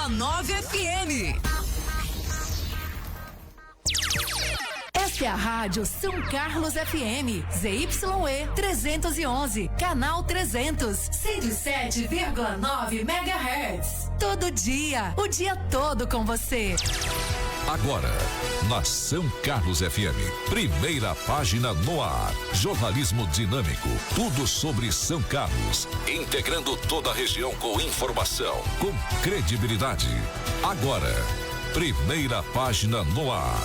FM. Esta é a Rádio São Carlos FM, ZYE 311, canal 300, 107,9 MHz. Todo dia, o dia todo com você. Agora, na São Carlos FM, primeira página no ar. Jornalismo dinâmico, tudo sobre São Carlos, integrando toda a região com informação, com credibilidade. Agora, primeira página no ar.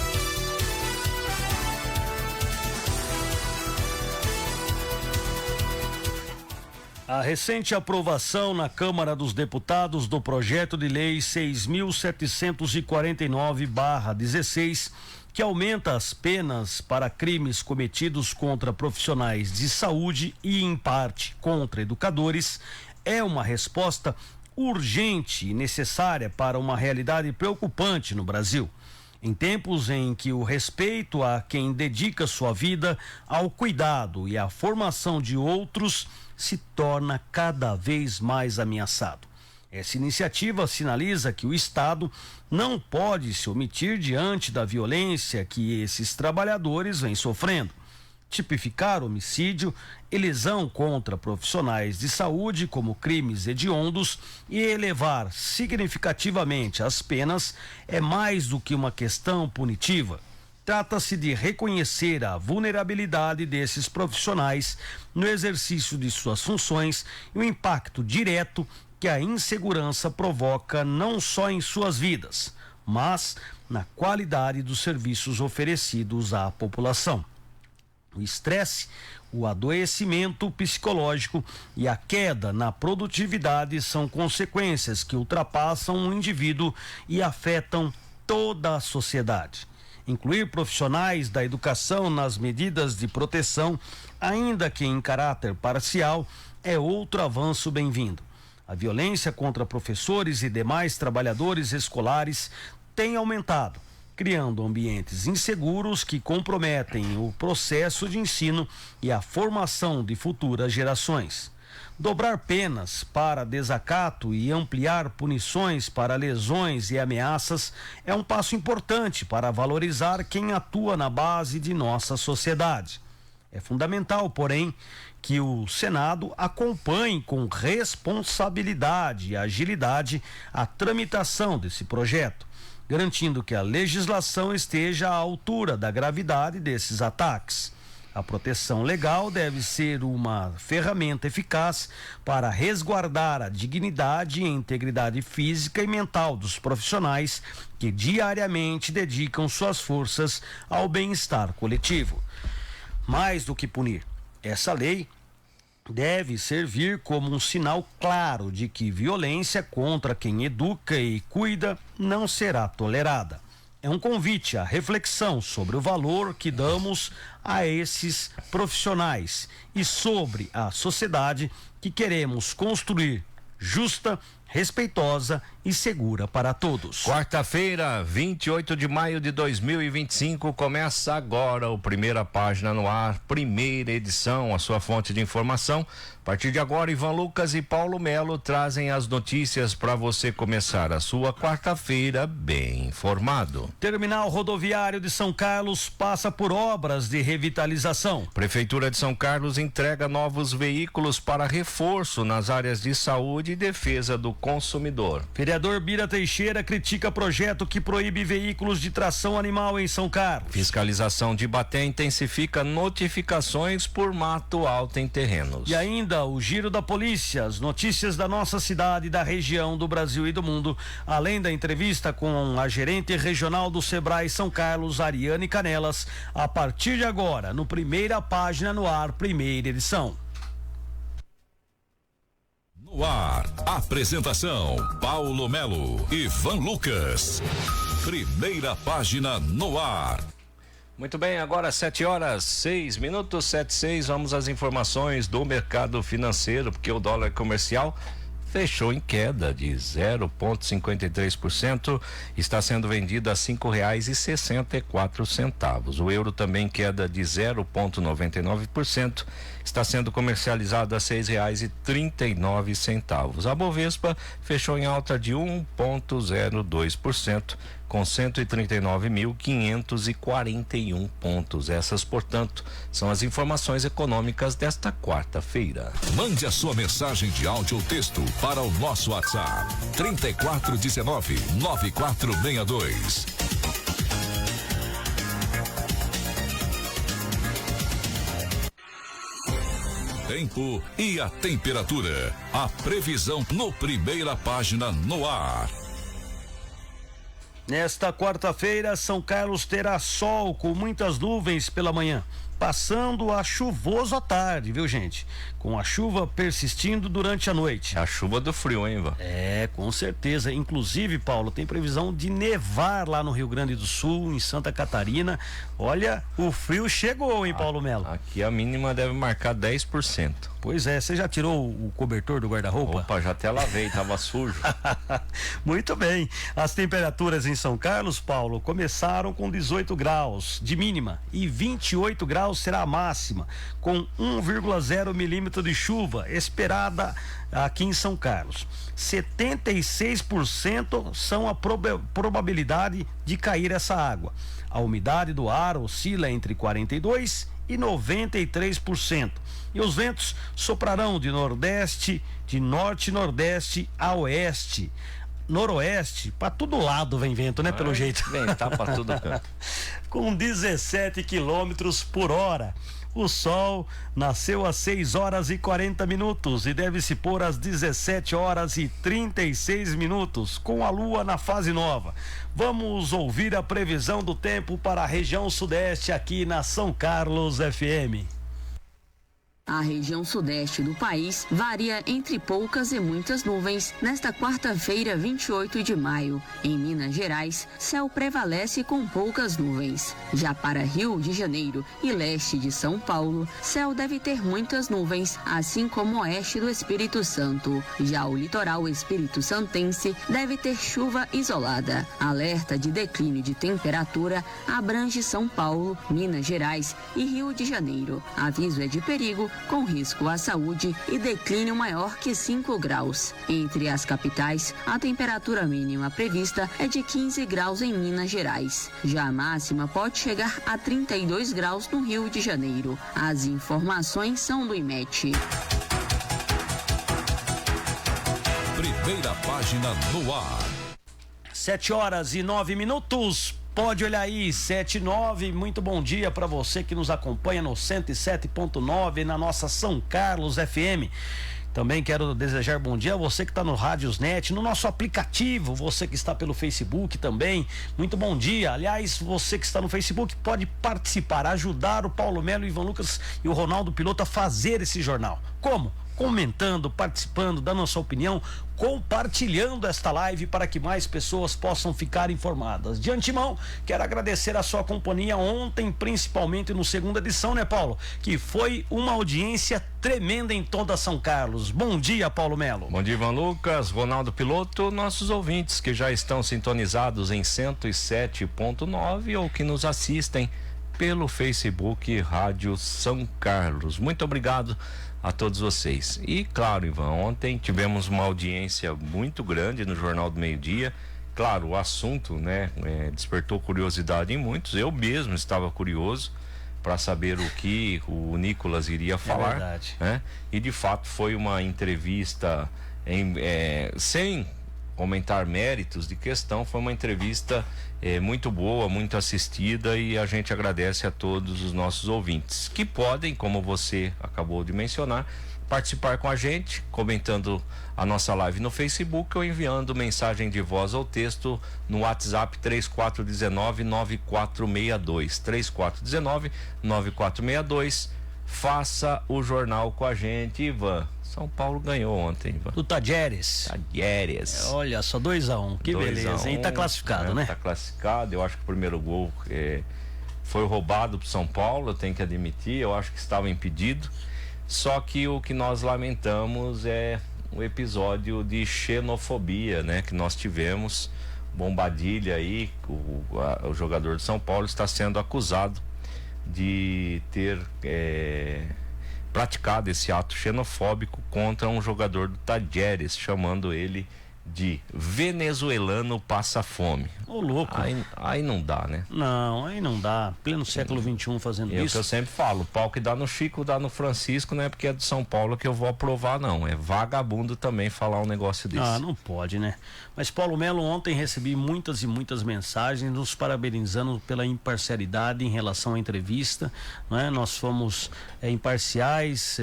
A recente aprovação na Câmara dos Deputados do projeto de lei 6.749/16, que aumenta as penas para crimes cometidos contra profissionais de saúde e, em parte, contra educadores, é uma resposta urgente e necessária para uma realidade preocupante no Brasil. Em tempos em que o respeito a quem dedica sua vida ao cuidado e à formação de outros se torna cada vez mais ameaçado. Essa iniciativa sinaliza que o Estado não pode se omitir diante da violência que esses trabalhadores vêm sofrendo. Tipificar homicídio e lesão contra profissionais de saúde como crimes hediondos e elevar significativamente as penas é mais do que uma questão punitiva. Trata-se de reconhecer a vulnerabilidade desses profissionais no exercício de suas funções e o impacto direto que a insegurança provoca não só em suas vidas, mas na qualidade dos serviços oferecidos à população. O estresse, o adoecimento psicológico e a queda na produtividade são consequências que ultrapassam o indivíduo e afetam toda a sociedade. Incluir profissionais da educação nas medidas de proteção, ainda que em caráter parcial, é outro avanço bem-vindo. A violência contra professores e demais trabalhadores escolares tem aumentado, criando ambientes inseguros que comprometem o processo de ensino e a formação de futuras gerações. Dobrar penas para desacato e ampliar punições para lesões e ameaças é um passo importante para valorizar quem atua na base de nossa sociedade. É fundamental, porém, que o Senado acompanhe com responsabilidade e agilidade a tramitação desse projeto, garantindo que a legislação esteja à altura da gravidade desses ataques. A proteção legal deve ser uma ferramenta eficaz para resguardar a dignidade e integridade física e mental dos profissionais que diariamente dedicam suas forças ao bem-estar coletivo. Mais do que punir, essa lei deve servir como um sinal claro de que violência contra quem educa e cuida não será tolerada. É um convite à reflexão sobre o valor que damos a esses profissionais e sobre a sociedade que queremos construir justa, respeitosa e segura para todos. Quarta-feira, 28 de maio de 2025, começa agora o Primeira Página no Ar, primeira edição, a sua fonte de informação. A partir de agora, Ivan Lucas e Paulo Melo trazem as notícias para você começar a sua quarta-feira bem informado. Terminal rodoviário de São Carlos passa por obras de revitalização. Prefeitura de São Carlos entrega novos veículos para reforço nas áreas de saúde e defesa do consumidor. Vereador Bira Teixeira critica projeto que proíbe veículos de tração animal em São Carlos. Fiscalização de Ibaté intensifica notificações por mato alto em terrenos. E ainda o giro da polícia, as notícias da nossa cidade, da região, do Brasil e do mundo, além da entrevista com a gerente regional do Sebrae São Carlos, Ariane Canelas, a partir de agora, no Primeira Página no Ar, primeira edição. No ar, apresentação Paulo Melo e Ivan Lucas. Primeira Página no Ar. Muito bem, agora 7h06, 7:06, vamos às informações do mercado financeiro, porque o dólar comercial fechou em queda de 0,53%, está sendo vendida a R$ 5,64. O euro também queda de 0,99%, está sendo comercializado a R$ 6,39. A Bovespa fechou em alta de 1,02%, com 139.541 pontos. Essas, portanto, são as informações econômicas desta quarta-feira. Mande a sua mensagem de áudio ou texto para o nosso WhatsApp 3419-9462. Tempo e a temperatura. A previsão no Primeira Página no ar. Nesta quarta-feira, São Carlos terá sol com muitas nuvens pela manhã, passando a chuvoso à tarde, viu, gente? Com a chuva persistindo durante a noite. A chuva do frio, hein, Ivan? É, com certeza. Inclusive, Paulo, tem previsão de nevar lá no Rio Grande do Sul, em Santa Catarina. Olha, o frio chegou, hein, Paulo Melo? Aqui a mínima deve marcar 10%. Pois é, você já tirou o cobertor do guarda-roupa? Opa, já até lavei, tava sujo. Muito bem. As temperaturas em São Carlos, Paulo, começaram com 18 graus de mínima e 28 graus será a máxima, com 1,0 milímetro de chuva esperada aqui em São Carlos. 76% são a probabilidade de cair essa água. A umidade do ar oscila entre 42% e 93%. E os ventos soprarão de nordeste, de norte-nordeste a oeste. Noroeste, para todo lado vem vento, né? Pelo jeito. Vem, tá para tudo canto. Com 17 quilômetros por hora. O sol nasceu às 6 horas e 40 minutos e deve se pôr às 17 horas e 36 minutos, com a lua na fase nova. Vamos ouvir a previsão do tempo para a região sudeste aqui na São Carlos FM. A região sudeste do país varia entre poucas e muitas nuvens nesta quarta-feira, 28 de maio. Em Minas Gerais, céu prevalece com poucas nuvens. Já para Rio de Janeiro e leste de São Paulo, céu deve ter muitas nuvens, assim como o oeste do Espírito Santo. Já o litoral espírito-santense deve ter chuva isolada. Alerta de declínio de temperatura abrange São Paulo, Minas Gerais e Rio de Janeiro. Aviso é de perigo com risco à saúde e declínio maior que 5 graus. Entre as capitais, a temperatura mínima prevista é de 15 graus em Minas Gerais. Já a máxima pode chegar a 32 graus no Rio de Janeiro. As informações são do IMET. Primeira Página no ar. 7 horas e 9 minutos. Pode olhar aí, 7:09. Muito bom dia para você que nos acompanha no 107.9 na nossa São Carlos FM. Também quero desejar bom dia a você que está no Rádiosnet, no nosso aplicativo, você que está pelo Facebook também. Muito bom dia. Aliás, você que está no Facebook pode participar, ajudar o Paulo Melo, o Ivan Lucas e o Ronaldo Piloto a fazer esse jornal. Como? Comentando, participando, dando a sua opinião, compartilhando esta live para que mais pessoas possam ficar informadas. De antemão, quero agradecer a sua companhia ontem, principalmente no segunda edição, né, Paulo? Que foi uma audiência tremenda em toda São Carlos. Bom dia, Paulo Melo. Bom dia, Ivan Lucas, Ronaldo Piloto, nossos ouvintes que já estão sintonizados em 107.9 ou que nos assistem pelo Facebook Rádio São Carlos. Muito obrigado a todos vocês. E claro, Ivan, ontem tivemos uma audiência muito grande no Jornal do Meio-Dia. Claro, o assunto, né, despertou curiosidade em muitos. Eu mesmo estava curioso para saber o que o Nicolas iria falar. É verdade. Né? E de fato foi uma entrevista sem aumentar méritos de questão, foi uma entrevista muito boa, muito assistida, e a gente agradece a todos os nossos ouvintes que podem, como você acabou de mencionar, participar com a gente, comentando a nossa live no Facebook ou enviando mensagem de voz ou texto no WhatsApp 3419-9462 3419-9462. Faça o jornal com a gente, Ivan. São Paulo ganhou ontem, Ivan. Do Tadieres. Olha só, 2-1, que 2-1, beleza, hein? Tá classificado, né? Tá classificado. Eu acho que o primeiro gol foi roubado pro São Paulo, eu tenho que admitir. Eu acho que estava impedido. Só que o que nós lamentamos é um episódio de xenofobia, né, que nós tivemos. Bombadilha aí, o jogador de São Paulo está sendo acusado de ter praticado esse ato xenofóbico contra um jogador do Tajeres, chamando ele de venezuelano passa fome. Ô, louco. Aí não dá, né? Não, aí não dá. Pleno século XXI fazendo isso. É o que eu sempre falo, o pau que dá no Chico, dá no Francisco, não é porque é de São Paulo que eu vou aprovar, não. É vagabundo também falar um negócio desse. Ah, não pode, né? Mas, Paulo Melo, ontem recebi muitas e muitas mensagens nos parabenizando pela imparcialidade em relação à entrevista, né? Nós fomos imparciais,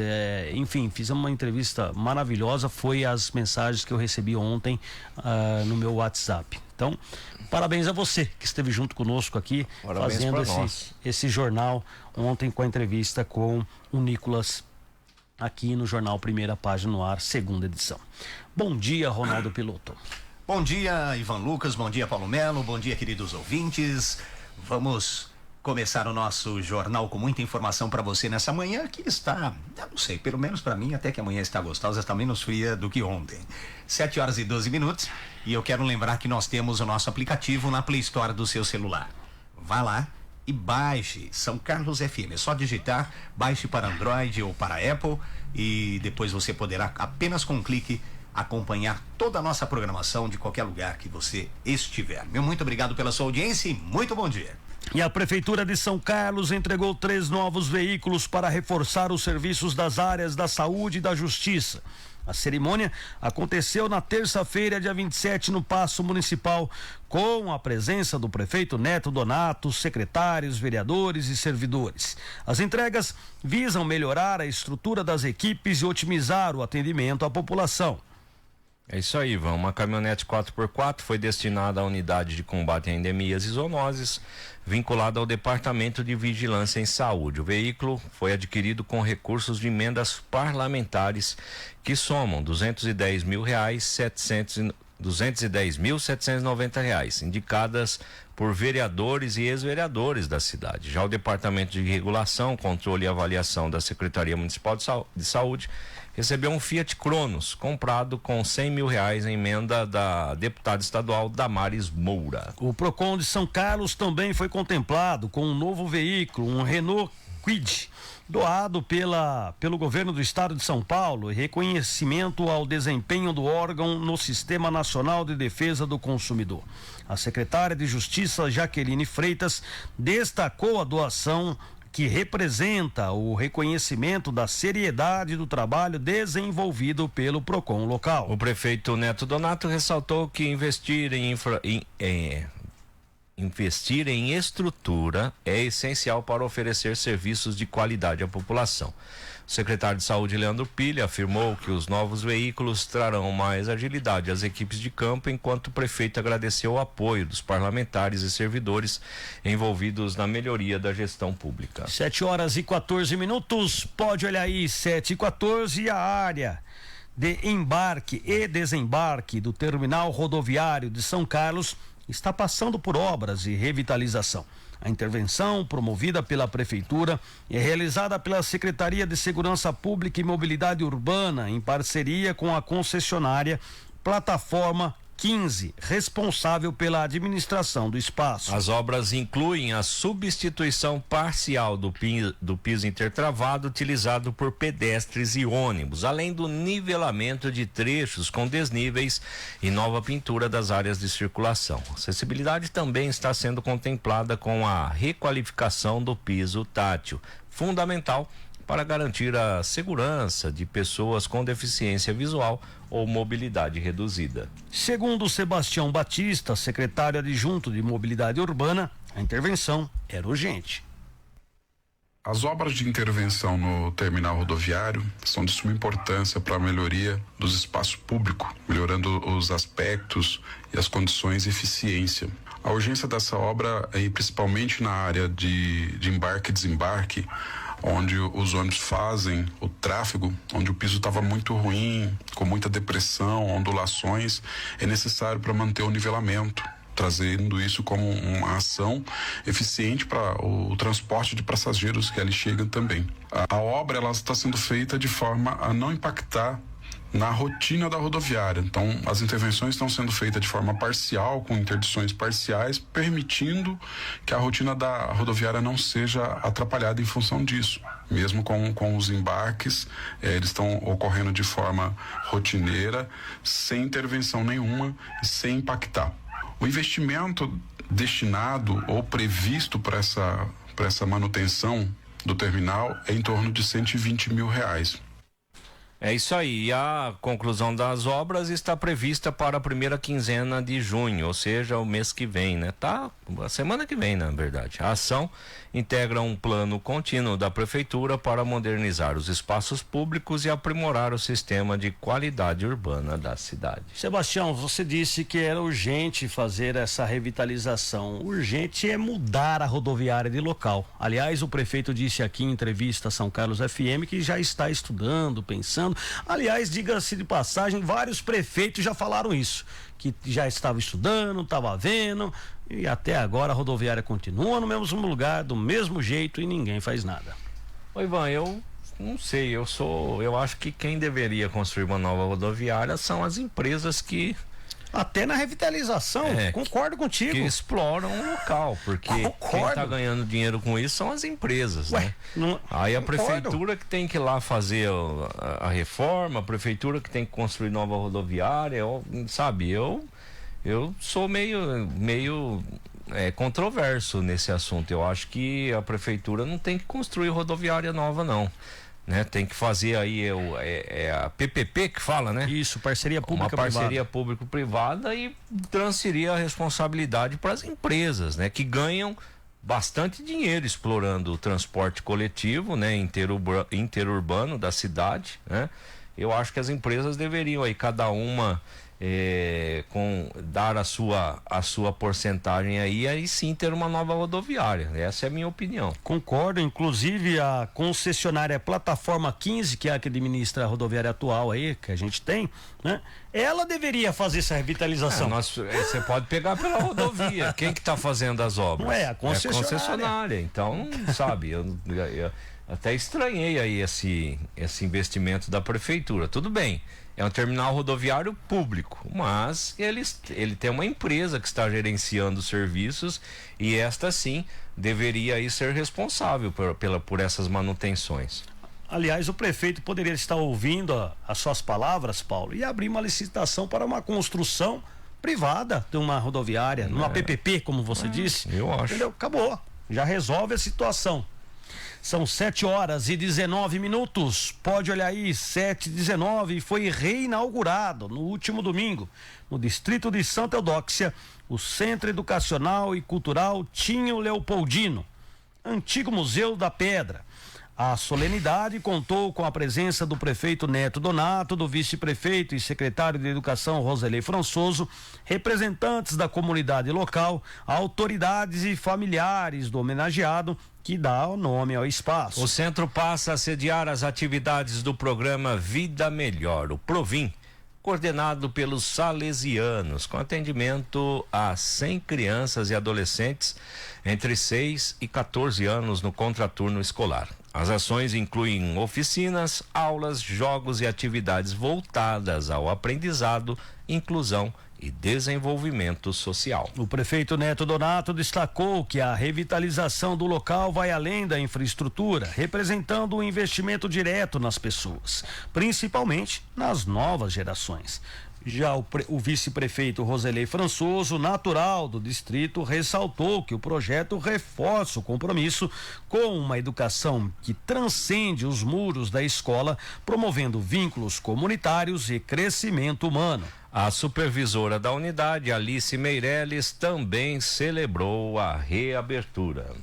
enfim, fizemos uma entrevista maravilhosa, foi as mensagens que eu recebi ontem no meu WhatsApp. Então, parabéns a você que esteve junto conosco aqui, parabéns, fazendo esse jornal ontem com a entrevista com o Nicolas aqui no jornal Primeira Página no Ar, segunda edição. Bom dia, Ronaldo Piloto. Bom dia, Ivan Lucas, bom dia, Paulo Melo, bom dia, queridos ouvintes. Vamos começar o nosso jornal com muita informação para você nessa manhã que está, eu não sei, pelo menos para mim, até que amanhã está gostosa, está menos fria do que ontem. 7h12 e eu quero lembrar que nós temos o nosso aplicativo na Play Store do seu celular. Vá lá e baixe São Carlos FM, é só digitar, baixe para Android ou para Apple e depois você poderá apenas com um clique acompanhar toda a nossa programação de qualquer lugar que você estiver. Meu muito obrigado pela sua audiência e muito bom dia. E a Prefeitura de São Carlos entregou 3 novos veículos para reforçar os serviços das áreas da saúde e da justiça. A cerimônia aconteceu na terça-feira, dia 27, no Paço Municipal, com a presença do prefeito Neto Donato, secretários, vereadores e servidores. As entregas visam melhorar a estrutura das equipes e otimizar o atendimento à população. É isso aí, Ivan. Uma caminhonete 4x4 foi destinada à unidade de combate a endemias e zoonoses, vinculada ao Departamento de Vigilância em Saúde. O veículo foi adquirido com recursos de emendas parlamentares que somam R$210.790, indicadas por vereadores e ex-vereadores da cidade. Já o Departamento de Regulação, Controle e Avaliação da Secretaria Municipal de Saúde recebeu um Fiat Cronos, comprado com R$100 mil em emenda da deputada estadual Damares Moura. O Procon de São Carlos também foi contemplado com um novo veículo, um Renault Kwid, doado pelo governo do estado de São Paulo, e reconhecimento ao desempenho do órgão no Sistema Nacional de Defesa do Consumidor. A secretária de Justiça, Jaqueline Freitas, destacou a doação que representa o reconhecimento da seriedade do trabalho desenvolvido pelo Procon local. O prefeito Neto Donato ressaltou que investir em estrutura é essencial para oferecer serviços de qualidade à população. O secretário de Saúde, Leandro Pilha, afirmou que os novos veículos trarão mais agilidade às equipes de campo, enquanto o prefeito agradeceu o apoio dos parlamentares e servidores envolvidos na melhoria da gestão pública. 7h14, pode olhar aí, 7h14, a área de embarque e desembarque do terminal rodoviário de São Carlos está passando por obras de revitalização. A intervenção, promovida pela Prefeitura, é realizada pela Secretaria de Segurança Pública e Mobilidade Urbana, em parceria com a concessionária Plataforma 15, responsável pela administração do espaço. As obras incluem a substituição parcial do piso intertravado utilizado por pedestres e ônibus, além do nivelamento de trechos com desníveis e nova pintura das áreas de circulação. A acessibilidade também está sendo contemplada com a requalificação do piso tátil, fundamental para garantir a segurança de pessoas com deficiência visual ou mobilidade reduzida. Segundo Sebastião Batista, secretário adjunto de Mobilidade Urbana, a intervenção era urgente. As obras de intervenção no terminal rodoviário são de suma importância para a melhoria dos espaços públicos, melhorando os aspectos e as condições de eficiência. A urgência dessa obra é principalmente na área de embarque e desembarque, onde os ônibus fazem o tráfego, onde o piso estava muito ruim, com muita depressão, ondulações, é necessário para manter o nivelamento, trazendo isso como uma ação eficiente para o transporte de passageiros que ali chegam também. A obra ela está sendo feita de forma a não impactar na rotina da rodoviária. Então, as intervenções estão sendo feitas de forma parcial, com interdições parciais, permitindo que a rotina da rodoviária não seja atrapalhada em função disso. Mesmo com os embarques, eles estão ocorrendo de forma rotineira, sem intervenção nenhuma e sem impactar. O investimento destinado ou previsto para essa manutenção do terminal é em torno de R$120 mil. É isso aí, e a conclusão das obras está prevista para a primeira quinzena de junho, ou seja, o mês que vem, né? A semana que vem, na verdade. A ação integra um plano contínuo da prefeitura para modernizar os espaços públicos e aprimorar o sistema de qualidade urbana da cidade. Sebastião, você disse que era urgente fazer essa revitalização. Urgente é mudar a rodoviária de local. Aliás, o prefeito disse aqui em entrevista a São Carlos FM que já está estudando, pensando. Aliás, diga-se de passagem, vários prefeitos já falaram isso, que já estava estudando, estava vendo, e até agora a rodoviária continua no mesmo lugar, do mesmo jeito, e ninguém faz nada. Oi, Ivan, eu não sei, eu acho que quem deveria construir uma nova rodoviária são as empresas que... Até na revitalização, concordo contigo. Que exploram o local, porque quem está ganhando dinheiro com isso são as empresas, né? Aí a prefeitura que tem que ir lá fazer a reforma, a prefeitura que tem que construir nova rodoviária, sabe? Eu sou meio controverso nesse assunto. Eu acho que a prefeitura não tem que construir rodoviária nova, não. Né? Tem que fazer aí a PPP que fala, né? Isso, parceria pública-privada. Uma parceria público-privada e transferir a responsabilidade para as empresas, né? Que ganham bastante dinheiro explorando o transporte coletivo, né? Interurbano da cidade, né? Eu acho que as empresas deveriam aí cada uma dar a sua porcentagem aí sim ter uma nova rodoviária. Essa é a minha opinião. Concordo, inclusive a concessionária Plataforma 15, que é a que administra a rodoviária atual aí, que a gente tem, né? Ela deveria fazer essa revitalização. Você pode pegar pela rodovia. Quem que tá fazendo as obras? Não é a concessionária. É a concessionária. Então, sabe, eu até estranhei aí esse investimento da prefeitura. Tudo bem, é um terminal rodoviário público, mas ele tem uma empresa que está gerenciando os serviços e esta sim deveria aí ser responsável por essas manutenções. Aliás, o prefeito poderia estar ouvindo as suas palavras, Paulo, e abrir uma licitação para uma construção privada de uma rodoviária, numa PPP, como você disse. Eu acho. Entendeu? Acabou, já resolve a situação. São 7h19. Pode olhar aí, 7h19, foi reinaugurado no último domingo, no distrito de Santa Eudóxia, o Centro Educacional e Cultural Tinho Leopoldino, antigo Museu da Pedra. A solenidade contou com a presença do prefeito Neto Donato, do vice-prefeito e secretário de Educação Roselei Françoso, representantes da comunidade local, autoridades e familiares do homenageado, que dá o nome ao espaço. O centro passa a sediar as atividades do programa Vida Melhor, o Provim, coordenado pelos salesianos, com atendimento a 100 crianças e adolescentes entre 6 e 14 anos no contraturno escolar. As ações incluem oficinas, aulas, jogos e atividades voltadas ao aprendizado, inclusão e desenvolvimento social. O prefeito Neto Donato destacou que a revitalização do local vai além da infraestrutura, representando um investimento direto nas pessoas, principalmente nas novas gerações. Já o vice-prefeito Roselei Françoso, natural do distrito, ressaltou que o projeto reforça o compromisso com uma educação que transcende os muros da escola, promovendo vínculos comunitários e crescimento humano. A supervisora da unidade, Alice Meirelles, também celebrou a reabertura.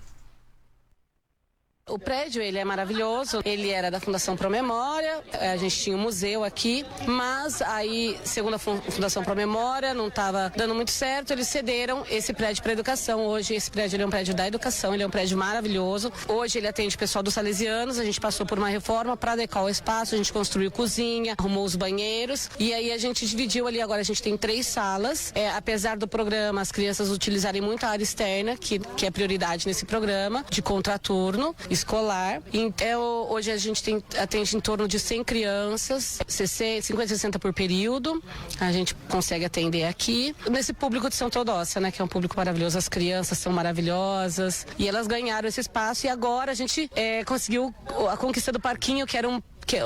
O prédio, ele é maravilhoso, ele era da Fundação Promemória, a gente tinha um museu aqui, mas aí, segundo a Fundação Promemória, não estava dando muito certo, eles cederam esse prédio para educação. Hoje esse prédio ele é um prédio da educação, ele é um prédio maravilhoso. Hoje ele atende o pessoal dos salesianos, a gente passou por uma reforma para adequar o espaço, a gente construiu cozinha, arrumou os banheiros e aí a gente dividiu ali, agora a gente tem 3 salas, apesar do programa as crianças utilizarem muito a área externa, que é prioridade nesse programa, de contraturno. escolar. Então, hoje a gente atende em torno de 100 crianças, 50, 60 por período. A gente consegue atender aqui. Nesse público de São Teodósia, né? Que é um público maravilhoso. As crianças são maravilhosas. E elas ganharam esse espaço. E agora a gente conseguiu a conquista do parquinho, que era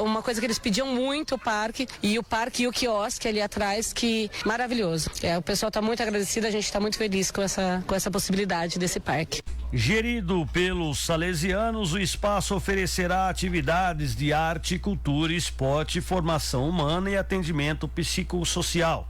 uma coisa que eles pediam muito, o parque e o quiosque ali atrás, que maravilhoso. O pessoal está muito agradecido, a gente está muito feliz com essa possibilidade desse parque. Gerido pelos salesianos, o espaço oferecerá atividades de arte, cultura, esporte, formação humana e atendimento psicossocial.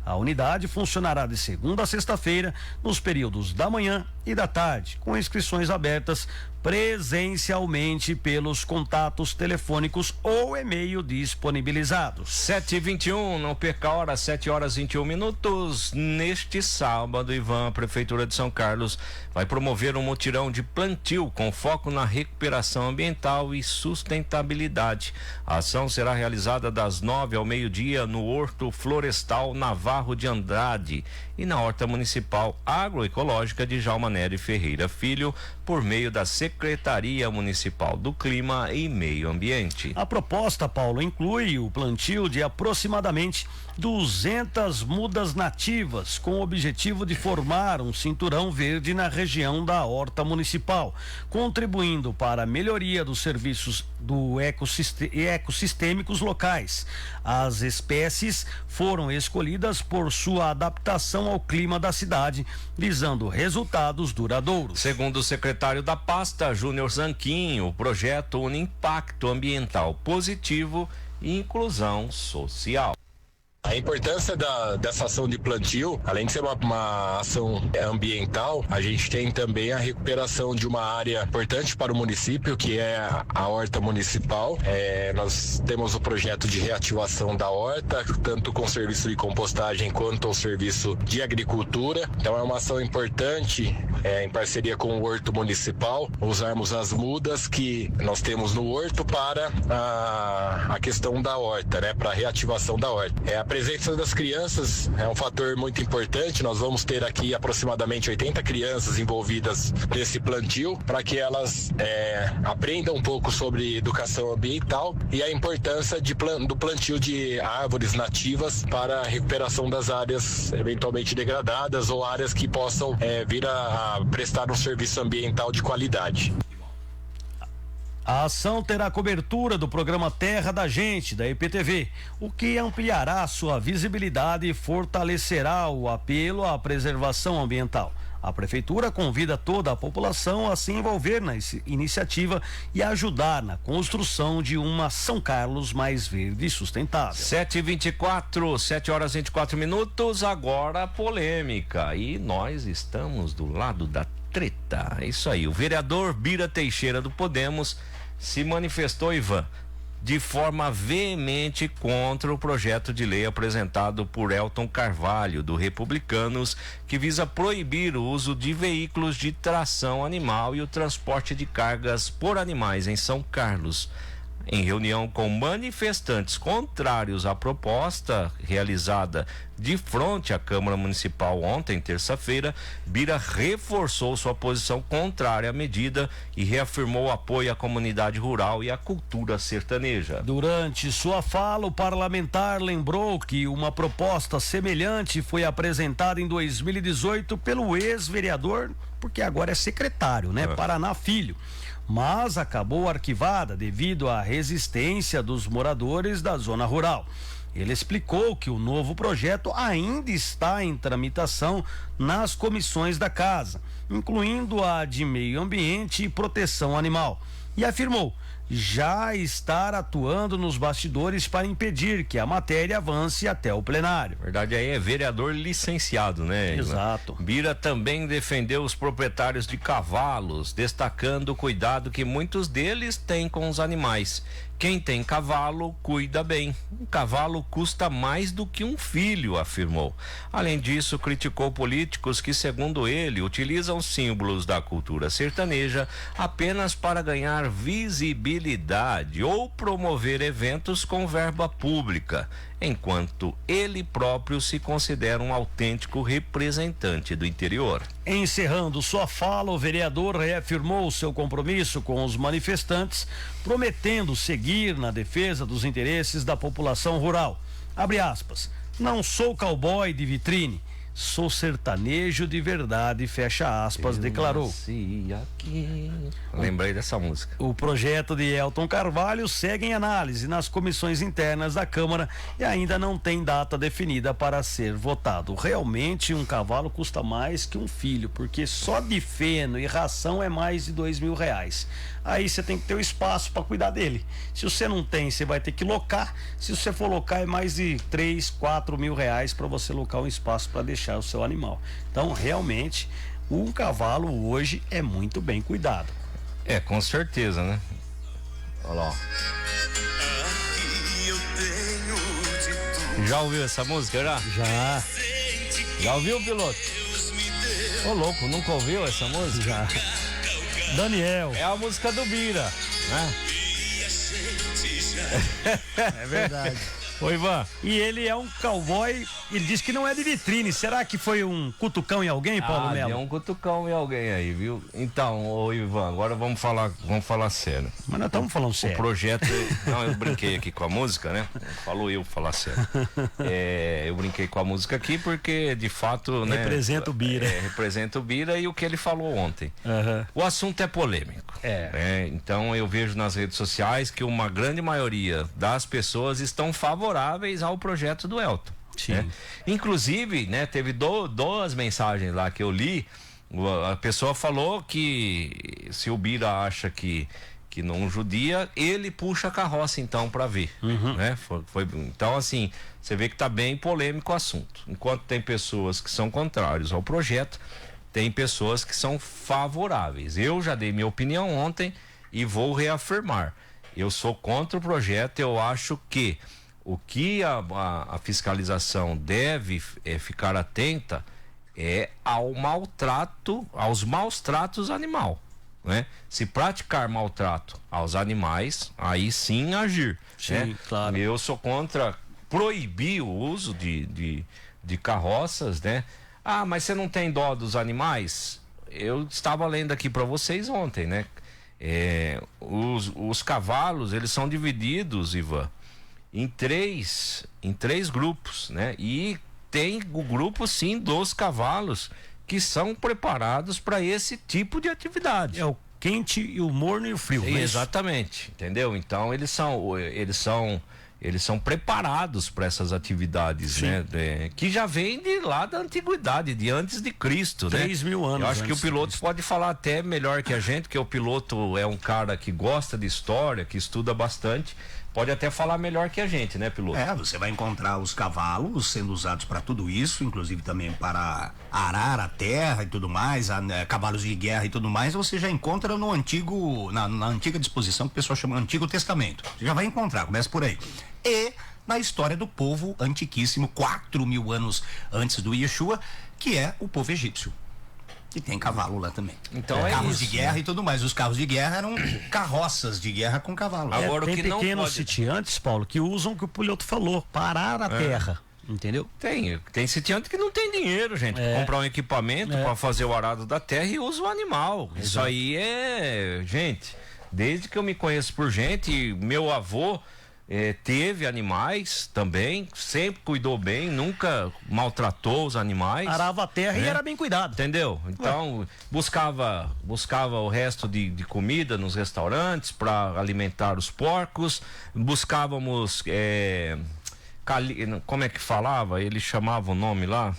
A unidade funcionará de segunda a sexta-feira, nos períodos da manhã e da tarde, com inscrições abertas presencialmente pelos contatos telefônicos ou e-mail disponibilizados. 7h21, não perca a hora, 7h21. Neste sábado, Ivan, a Prefeitura de São Carlos vai promover um mutirão de plantio com foco na recuperação ambiental e sustentabilidade. A ação será realizada das 9 ao meio-dia no Horto Florestal Navarro de Andrade e na Horta Municipal Agroecológica de Jalma Nery Ferreira Filho, por meio da Secretaria Municipal do Clima e Meio Ambiente. A proposta, Paulo, inclui o plantio de aproximadamente 200 mudas nativas, com o objetivo de formar um cinturão verde na região da Horta Municipal, contribuindo para a melhoria dos serviços ecossistêmicos locais. As espécies foram escolhidas por sua adaptação ao clima da cidade, visando resultados duradouros. Segundo o secretário da pasta, Júnior Zanquinho, o projeto une impacto ambiental positivo e inclusão social. A importância dessa ação de plantio, além de ser uma ação ambiental, a gente tem também a recuperação de uma área importante para o município, que é a horta municipal. Nós temos o projeto de reativação da horta, tanto com o serviço de compostagem quanto o serviço de agricultura. Então é uma ação importante, em parceria com o horto municipal, usarmos as mudas que nós temos no horto para a questão da horta, né, para a reativação da horta. A presença das crianças é um fator muito importante. Nós vamos ter aqui aproximadamente 80 crianças envolvidas nesse plantio, para que elas aprendam um pouco sobre educação ambiental e a importância do plantio de árvores nativas para a recuperação das áreas eventualmente degradadas ou áreas que possam vir a prestar um serviço ambiental de qualidade. A ação terá cobertura do programa Terra da Gente, da EPTV, o que ampliará sua visibilidade e fortalecerá o apelo à preservação ambiental. A Prefeitura convida toda a população a se envolver na iniciativa e ajudar na construção de uma São Carlos mais verde e sustentável. 7h24, 7h24, agora polêmica. E nós estamos do lado da treta. É isso aí. O vereador Bira Teixeira do Podemos se manifestou, Ivan, de forma veemente contra o projeto de lei apresentado por Elton Carvalho, do Republicanos, que visa proibir o uso de veículos de tração animal e o transporte de cargas por animais em São Carlos. Em reunião com manifestantes contrários à proposta realizada de frente à Câmara Municipal ontem, terça-feira, Bira reforçou sua posição contrária à medida e reafirmou o apoio à comunidade rural e à cultura sertaneja. Durante sua fala, o parlamentar lembrou que uma proposta semelhante foi apresentada em 2018 pelo ex-vereador, porque agora é secretário, né? Paraná Filho, mas acabou arquivada devido à resistência dos moradores da zona rural. Ele explicou que o novo projeto ainda está em tramitação nas comissões da casa, incluindo a de Meio Ambiente e Proteção Animal, e afirmou já estar atuando nos bastidores para impedir que a matéria avance até o plenário. Verdade, aí é vereador licenciado, né? Exato. Bira também defendeu os proprietários de cavalos, destacando o cuidado que muitos deles têm com os animais. Quem tem cavalo, cuida bem. Um cavalo custa mais do que um filho, afirmou. Além disso, criticou políticos que, segundo ele, utilizam símbolos da cultura sertaneja apenas para ganhar visibilidade ou promover eventos com verba pública. enquanto ele próprio se considera um autêntico representante do interior. Encerrando sua fala, o vereador reafirmou seu compromisso com os manifestantes, prometendo seguir na defesa dos interesses da população rural. Abre aspas. Não sou cowboy de vitrine, sou sertanejo de verdade, fecha aspas, declarou. Lembrei dessa música. O projeto de Elton Carvalho segue em análise nas comissões internas da Câmara e ainda não tem data definida para ser votado. Realmente um cavalo custa mais que um filho, porque só de feno e ração é mais de R$2.000. Aí você tem que ter o espaço para cuidar dele. Se você não tem, você vai ter que locar. Se você for locar, é mais de R$3.000, R$4.000 para você locar um espaço para deixar o seu animal. Então, realmente, um cavalo hoje é muito bem cuidado. É, com certeza, né? Olha lá. Já ouviu essa música, já? Já. Já ouviu, piloto? Ô, louco, nunca ouviu essa música? Já. Daniel. É a música do Bira, né? É verdade. Ô, Ivan, e ele é um cowboy, ele diz que não é de vitrine. Será que foi um cutucão em alguém, Paulo Melo? Deu um cutucão em alguém aí, viu? Então, ô Ivan, agora vamos falar sério. Mas nós estamos falando sério. O projeto, não, eu brinquei aqui com a música, né? Falou eu falar sério. Eu brinquei com a música aqui porque, de fato, né? Representa o Bira. Representa o Bira e o que ele falou ontem. Uhum. O assunto é polêmico. Então, eu vejo nas redes sociais que uma grande maioria das pessoas estão favoráveis ao projeto do Elton. Sim. Né? Inclusive, né, teve duas mensagens lá que eu li. A pessoa falou que se o Bira acha que não judia, ele puxa a carroça então para ver. Né? Então, assim, você vê que tá bem polêmico o assunto. Enquanto tem pessoas que são contrários ao projeto, tem pessoas que são favoráveis. Eu já dei minha opinião ontem e vou reafirmar. Eu sou contra o projeto. Eu acho que o que a fiscalização deve ficar atenta é aos maus tratos animal, né? Se praticar maltrato aos animais, aí sim agir. Sim, né? Claro. Eu sou contra proibir o uso de carroças, né? Ah, mas você não tem dó dos animais? Eu estava lendo aqui para vocês ontem, né? Os cavalos, eles são divididos, Ivan, em três grupos, né? E tem o grupo, sim, dos cavalos que são preparados para esse tipo de atividade. É o quente e o morno e o frio. Exatamente, entendeu? Então eles são preparados para essas atividades, sim, né? Que já vem de lá da antiguidade, de antes de Cristo, 3.000 anos. Eu acho que o piloto pode falar até melhor que a gente, que o piloto é um cara que gosta de história, que estuda bastante. Pode até falar melhor que a gente, né, piloto? Você vai encontrar os cavalos sendo usados para tudo isso, inclusive também para arar a terra e tudo mais, cavalos de guerra e tudo mais. Você já encontra no na antiga disposição que o pessoal chama Antigo Testamento. Você já vai encontrar, começa por aí. E na história do povo antiquíssimo, 4.000 anos antes do Yeshua, que é o povo egípcio. E tem cavalo lá também. Então carros isso, de guerra, né? E tudo mais. Os carros de guerra eram carroças de guerra com cavalo. Agora, tem o que não pequenos pode... sitiantes, Paulo, que usam o que o piloto falou, parar a terra. Entendeu? Tem sitiante que não tem dinheiro, gente, pra comprar um equipamento para fazer o arado da terra e usa o animal. Exato. Isso aí gente, desde que eu me conheço por gente, meu avô teve animais também, sempre cuidou bem, nunca maltratou os animais. Arava a terra e era bem cuidado. Entendeu? Então, buscava o resto de comida nos restaurantes para alimentar os porcos, buscávamos como é que falava? Ele chamava o nome lá,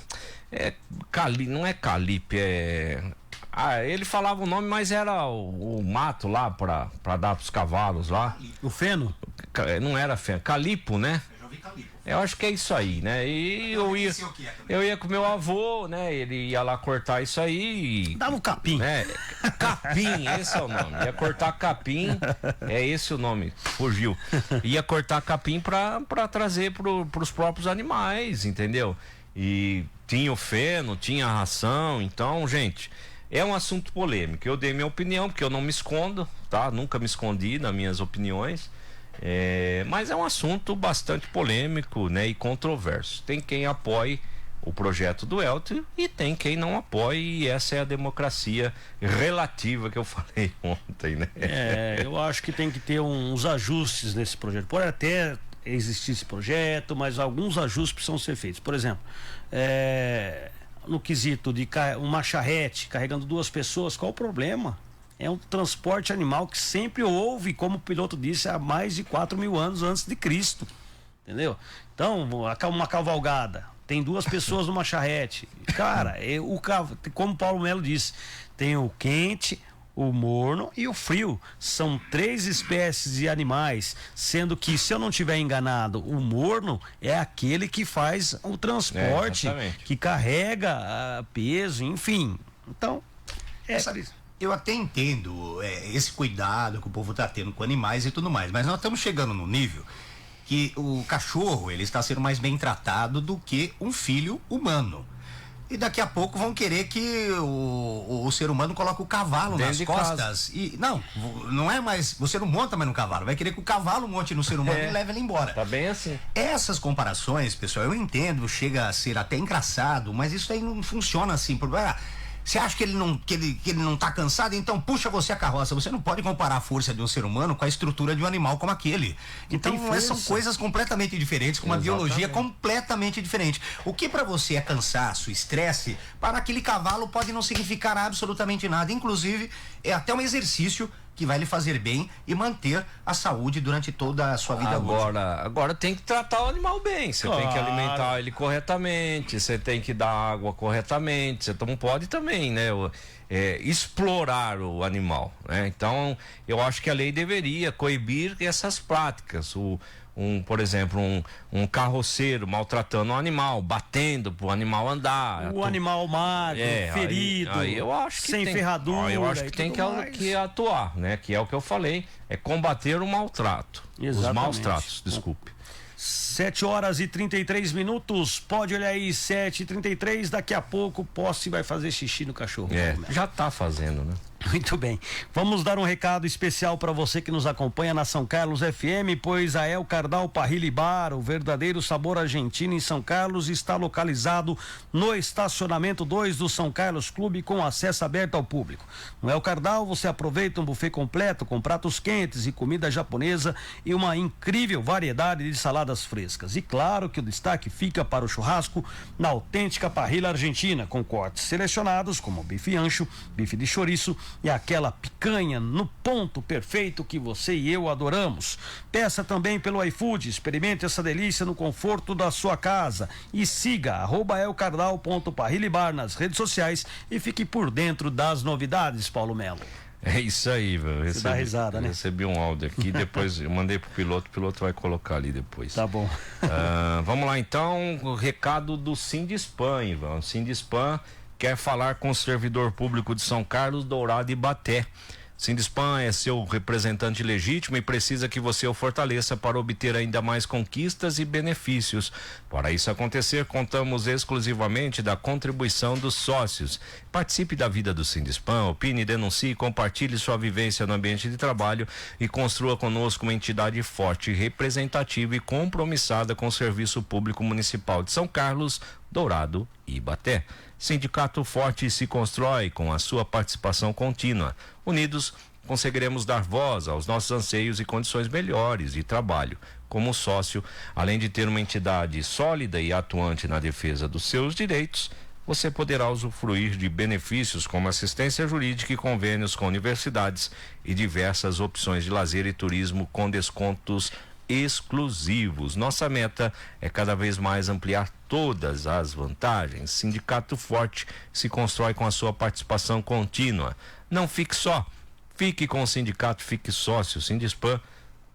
não é calipe, ele falava o nome, mas era o mato lá para dar pros cavalos lá. O feno? Não era feno, calipo, né? Eu já ouvi calipo. Eu acho que é isso aí, né? E eu ia com meu avô, né? Ele ia lá cortar isso aí. Dava um capim. Né? Capim, esse é o nome. Ia cortar capim, é esse o nome, fugiu. Ia cortar capim pra trazer pros próprios animais, entendeu? E tinha o feno, tinha a ração, então, gente... É um assunto polêmico. Eu dei minha opinião, porque eu não me escondo, tá? Nunca me escondi nas minhas opiniões. Mas é um assunto bastante polêmico, né, e controverso. Tem quem apoie o projeto do Elton e tem quem não apoie, e essa é a democracia relativa que eu falei ontem, né? Eu acho que tem que ter uns ajustes nesse projeto. Pode até existir esse projeto, mas alguns ajustes precisam ser feitos. Por exemplo, no quesito de uma charrete carregando 2 pessoas, qual o problema? É um transporte animal que sempre houve, como o piloto disse, há mais de 4.000 anos antes de Cristo, entendeu? Então, uma cavalgada, tem 2 pessoas numa charrete, cara, como o Paulo Melo disse, tem o quente, o morno e o frio, são 3 espécies de animais, sendo que, se eu não estiver enganado, o morno é aquele que faz o transporte, que carrega peso, enfim, então eu até entendo esse cuidado que o povo está tendo com animais e tudo mais, mas nós estamos chegando no nível que o cachorro, ele está sendo mais bem tratado do que um filho humano. E daqui a pouco vão querer que o ser humano coloque o cavalo nas costas. E não é mais, você não monta mais no cavalo, vai querer que o cavalo monte no ser humano e leve ele embora. Tá bem assim. Essas comparações, pessoal, eu entendo, chega a ser até engraçado, mas isso aí não funciona assim. Você acha que ele não tá cansado? Então puxa você a carroça. Você não pode comparar a força de um ser humano com a estrutura de um animal como aquele. Então são coisas completamente diferentes, com uma biologia completamente diferente. O que para você é cansaço, estresse, para aquele cavalo pode não significar absolutamente nada. Inclusive, é até um exercício que vai lhe fazer bem e manter a saúde durante toda a sua vida. Agora tem que tratar o animal bem, você tem que alimentar ele corretamente, você tem que dar água corretamente, você não pode também, né, explorar o animal, né? Então, eu acho que a lei deveria coibir essas práticas. Por exemplo, um carroceiro maltratando um animal, batendo pro animal andar. Animal magro, ferido, aí eu acho que sem ferradura. Eu acho que tem que atuar, né? Que é o que eu falei, é combater o maltrato. Exatamente. Os maus tratos, desculpe. 7h33, pode olhar aí, 7h33, daqui a pouco o Posse vai fazer xixi no cachorro. Já tá fazendo, né? Muito bem, vamos dar um recado especial para você que nos acompanha na São Carlos FM, pois a El Cardal Parrilha e Bar, o verdadeiro sabor argentino em São Carlos, está localizado no estacionamento 2 do São Carlos Clube, com acesso aberto ao público. No El Cardal você aproveita um buffet completo com pratos quentes e comida japonesa e uma incrível variedade de saladas frescas. E claro que o destaque fica para o churrasco na autêntica parrilha argentina, com cortes selecionados como bife ancho, bife de chouriço e aquela picanha no ponto perfeito que você e eu adoramos. Peça também pelo iFood, experimente essa delícia no conforto da sua casa e siga @elcardal.parrilhabar nas redes sociais e fique por dentro das novidades, Paulo Melo. É isso aí, velho. Você dá risada, né? Recebi um áudio aqui, depois eu mandei pro piloto, o piloto vai colocar ali depois. Tá bom. Vamos lá então, o recado do Sindispan, Ivan. O Sindispan quer falar com o servidor público de São Carlos, Dourado e Baté. Sindispan é seu representante legítimo e precisa que você o fortaleça para obter ainda mais conquistas e benefícios. Para isso acontecer, contamos exclusivamente da contribuição dos sócios. Participe da vida do Sindispan, opine, denuncie, compartilhe sua vivência no ambiente de trabalho e construa conosco uma entidade forte, representativa e compromissada com o serviço público municipal de São Carlos, Dourado e Baté. Sindicato forte se constrói com a sua participação contínua. Unidos, conseguiremos dar voz aos nossos anseios e condições melhores de trabalho. Como sócio, além de ter uma entidade sólida e atuante na defesa dos seus direitos, você poderá usufruir de benefícios como assistência jurídica e convênios com universidades e diversas opções de lazer e turismo com descontos exclusivos. Nossa meta é cada vez mais ampliar todas as vantagens. Sindicato forte se constrói com a sua participação contínua. Não fique só, fique com o sindicato, fique sócio. Sindispan,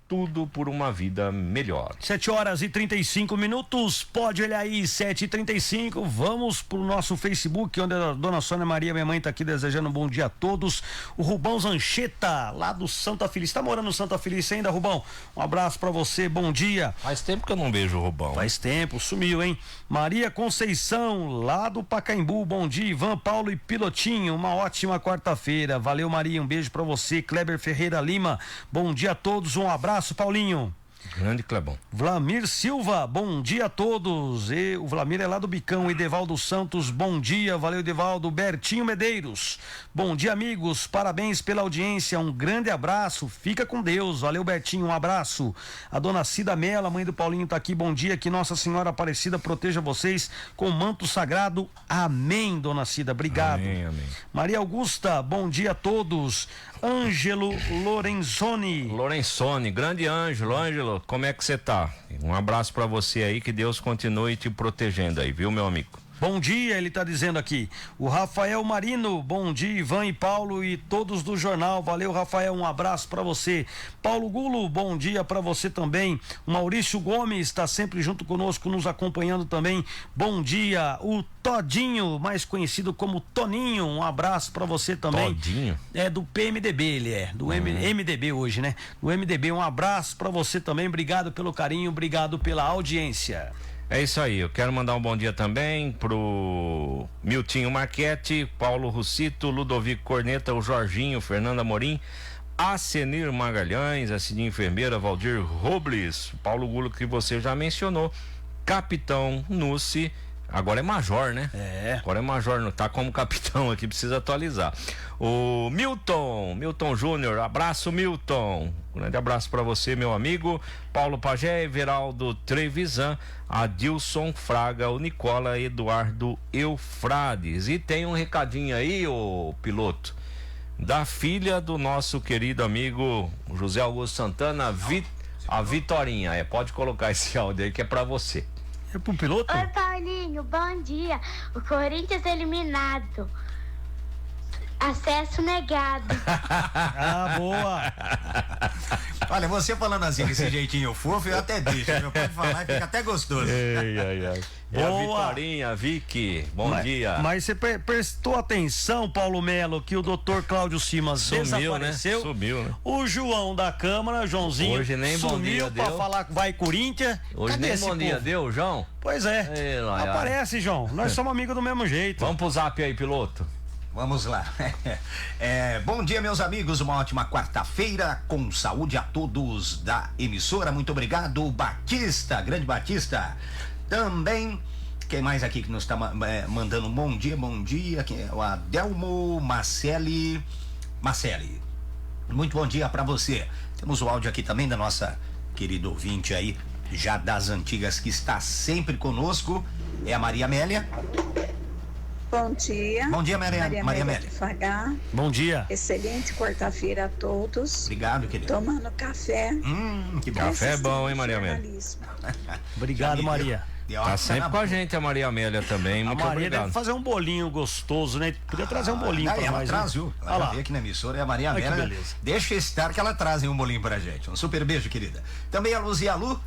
tudo por uma vida melhor. 7h35, pode olhar aí, 7h35, vamos pro nosso Facebook, onde a dona Sônia Maria, minha mãe, tá aqui desejando um bom dia a todos. O Rubão Zancheta, lá do Santa Felícia, tá morando no Santa Felícia ainda, Rubão? Um abraço pra você, bom dia. Faz tempo que eu não vejo o Rubão. Faz tempo, sumiu, hein? Maria Conceição, lá do Pacaembu, bom dia. Ivan, Paulo e Pilotinho, uma ótima quarta-feira, valeu Maria, um beijo pra você. Kleber Ferreira Lima, bom dia a todos, um abraço abraço, Paulinho. Grande Clebão. Vlamir Silva, bom dia a todos. E o Vlamir é lá do Bicão. Edevaldo Santos, bom dia. Valeu, Edevaldo. Bertinho Medeiros, bom dia, amigos. Parabéns pela audiência. Um grande abraço. Fica com Deus. Valeu, Bertinho. Um abraço. A dona Cida Mela, mãe do Paulinho, tá aqui. Bom dia. Que Nossa Senhora Aparecida proteja vocês com manto sagrado. Amém, dona Cida. Obrigado. Amém, amém. Maria Augusta, bom dia a todos. Ângelo Lorenzoni, grande Ângelo, como é que você tá? Um abraço pra você aí, que Deus continue te protegendo aí, viu, meu amigo? Bom dia, ele tá dizendo aqui. O Rafael Marino, bom dia, Ivan e Paulo e todos do jornal. Valeu, Rafael, um abraço pra você. Paulo Gulo, bom dia pra você também. O Maurício Gomes está sempre junto conosco, nos acompanhando também. Bom dia. O Todinho, mais conhecido como Toninho, um abraço pra você também. Todinho? É do PMDB, ele é, do MDB hoje, né? Do MDB, um abraço pra você também. Obrigado pelo carinho, obrigado pela audiência. É isso aí, eu quero mandar um bom dia também pro Miltinho Marchetti, Paulo Russito, Ludovico Corneta, o Jorginho, Fernanda Morim, Acenir Magalhães, a Cidinha Enfermeira, Valdir Robles, Paulo Gulo, que você já mencionou, Capitão Nussi, agora é major, né? Agora é major, não tá como capitão aqui, precisa atualizar. O Milton Júnior, abraço, Milton. Grande abraço para você, meu amigo. Paulo Pagé, Everaldo Trevisan, Adilson Fraga, o Nicola Eduardo Eufrades. E tem um recadinho aí, ô piloto, da filha do nosso querido amigo José Augusto Santana, a Vitorinha. Pode colocar esse áudio aí que é para você. É pro piloto? Oi, Paulinho, bom dia. O Corinthians eliminado. Acesso negado. Ah, boa. Olha, você falando assim, desse jeitinho fofo, eu até deixo. Meu pai falar, fica até gostoso. Ai. É a Vitorinha, Vicky, bom dia. Mas você prestou atenção, Paulo Melo, que o doutor Cláudio Simas desapareceu. Né? Sumiu, né? O João da Câmara, Joãozinho, hoje nem bom dia sumiu pra deu. Falar que vai Corinthians. Hoje Cadê nem esse bom dia povo? deu, João? Pois é. Ei, aparece, João. Nós somos amigos do mesmo jeito. Vamos pro zap aí, piloto. Vamos lá. Bom dia, meus amigos. Uma ótima quarta-feira com saúde a todos da emissora. Muito obrigado, Batista, grande Batista. Também, quem mais aqui que nos está mandando um bom dia? Quem é? O Adelmo Marcelli. Muito bom dia para você. Temos o áudio aqui também da nossa querida ouvinte aí, já das antigas, que está sempre conosco. É a Maria Amélia. Bom dia. Bom dia, Maria Amélia. Devagar. Bom dia. Excelente quarta-feira a todos. Obrigado, querido. Tomando café. Que bom. Café é bom, hein, Maria Amélia? Obrigado, Maria. Tá sempre com a gente a Maria Amélia também. Muito Maria obrigado. Deve fazer um bolinho gostoso, né? Podia trazer um bolinho pra ela nós. Traz, viu? Ela veio aqui na emissora, é a Maria Amélia. Beleza. Deixa estar que ela traz um bolinho pra gente. Um super beijo, querida. Também a Luzia Lu,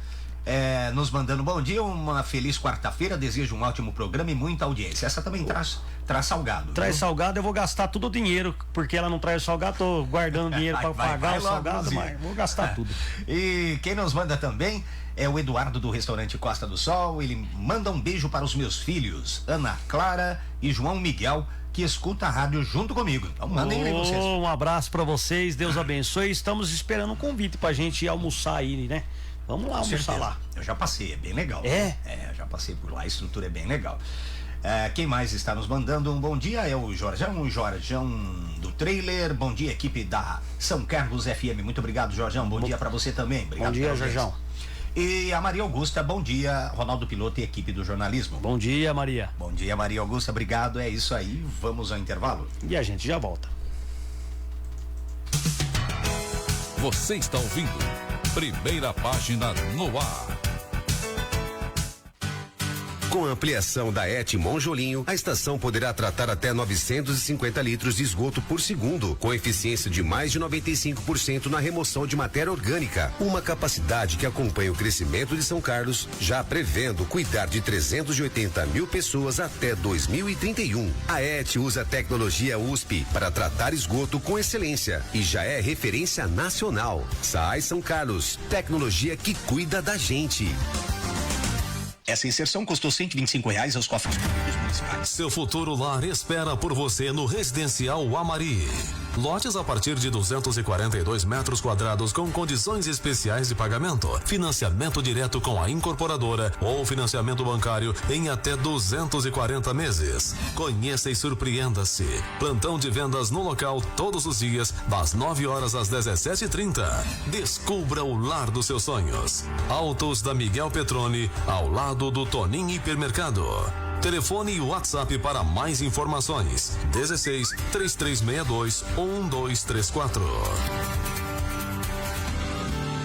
nos mandando bom dia, uma feliz quarta-feira, desejo um ótimo programa e muita audiência. Essa também traz salgado. Traz salgado, eu vou gastar tudo o dinheiro, porque ela não traz salgado, tô guardando dinheiro pra pagar o salgado, mas vou gastar tudo. E quem nos manda também é o Eduardo do restaurante Costa do Sol. Ele manda um beijo para os meus filhos, Ana Clara e João Miguel, que escuta a rádio junto comigo. Então mandem aí vocês. Um abraço pra vocês, Deus abençoe. Estamos esperando um convite pra gente ir almoçar aí, né? Vamos lá almoçar lá. Eu já passei, é bem legal. Eu já passei por lá, a estrutura é bem legal. Quem mais está nos mandando um bom dia é o Jorjão do trailer. Bom dia, equipe da São Carlos FM. Muito obrigado, Jorjão. Bom dia para você também. Obrigado. Bom dia, Jorjão. E a Maria Augusta, bom dia, Ronaldo Piloto e equipe do jornalismo. Bom dia, Maria. Bom dia, Maria Augusta, obrigado. É isso aí, vamos ao intervalo. E a gente já volta. Você está ouvindo Primeira Página no ar. Com a ampliação da ET Monjolinho, a estação poderá tratar até 950 litros de esgoto por segundo, com eficiência de mais de 95% na remoção de matéria orgânica. Uma capacidade que acompanha o crescimento de São Carlos, já prevendo cuidar de 380 mil pessoas até 2031. A ET usa a tecnologia USP para tratar esgoto com excelência e já é referência nacional. SAI São Carlos, tecnologia que cuida da gente. Essa inserção custou R$125 aos cofres públicos municipais. Seu futuro lar espera por você no Residencial Amari. Lotes a partir de 242 metros quadrados com condições especiais de pagamento. Financiamento direto com a incorporadora ou financiamento bancário em até 240 meses. Conheça e surpreenda-se. Plantão de vendas no local todos os dias, das 9 horas às 17h30. Descubra o lar dos seus sonhos. Autos da Miguel Petroni, ao lado do Tonim Hipermercado. Telefone e WhatsApp para mais informações: 16 3362 1234.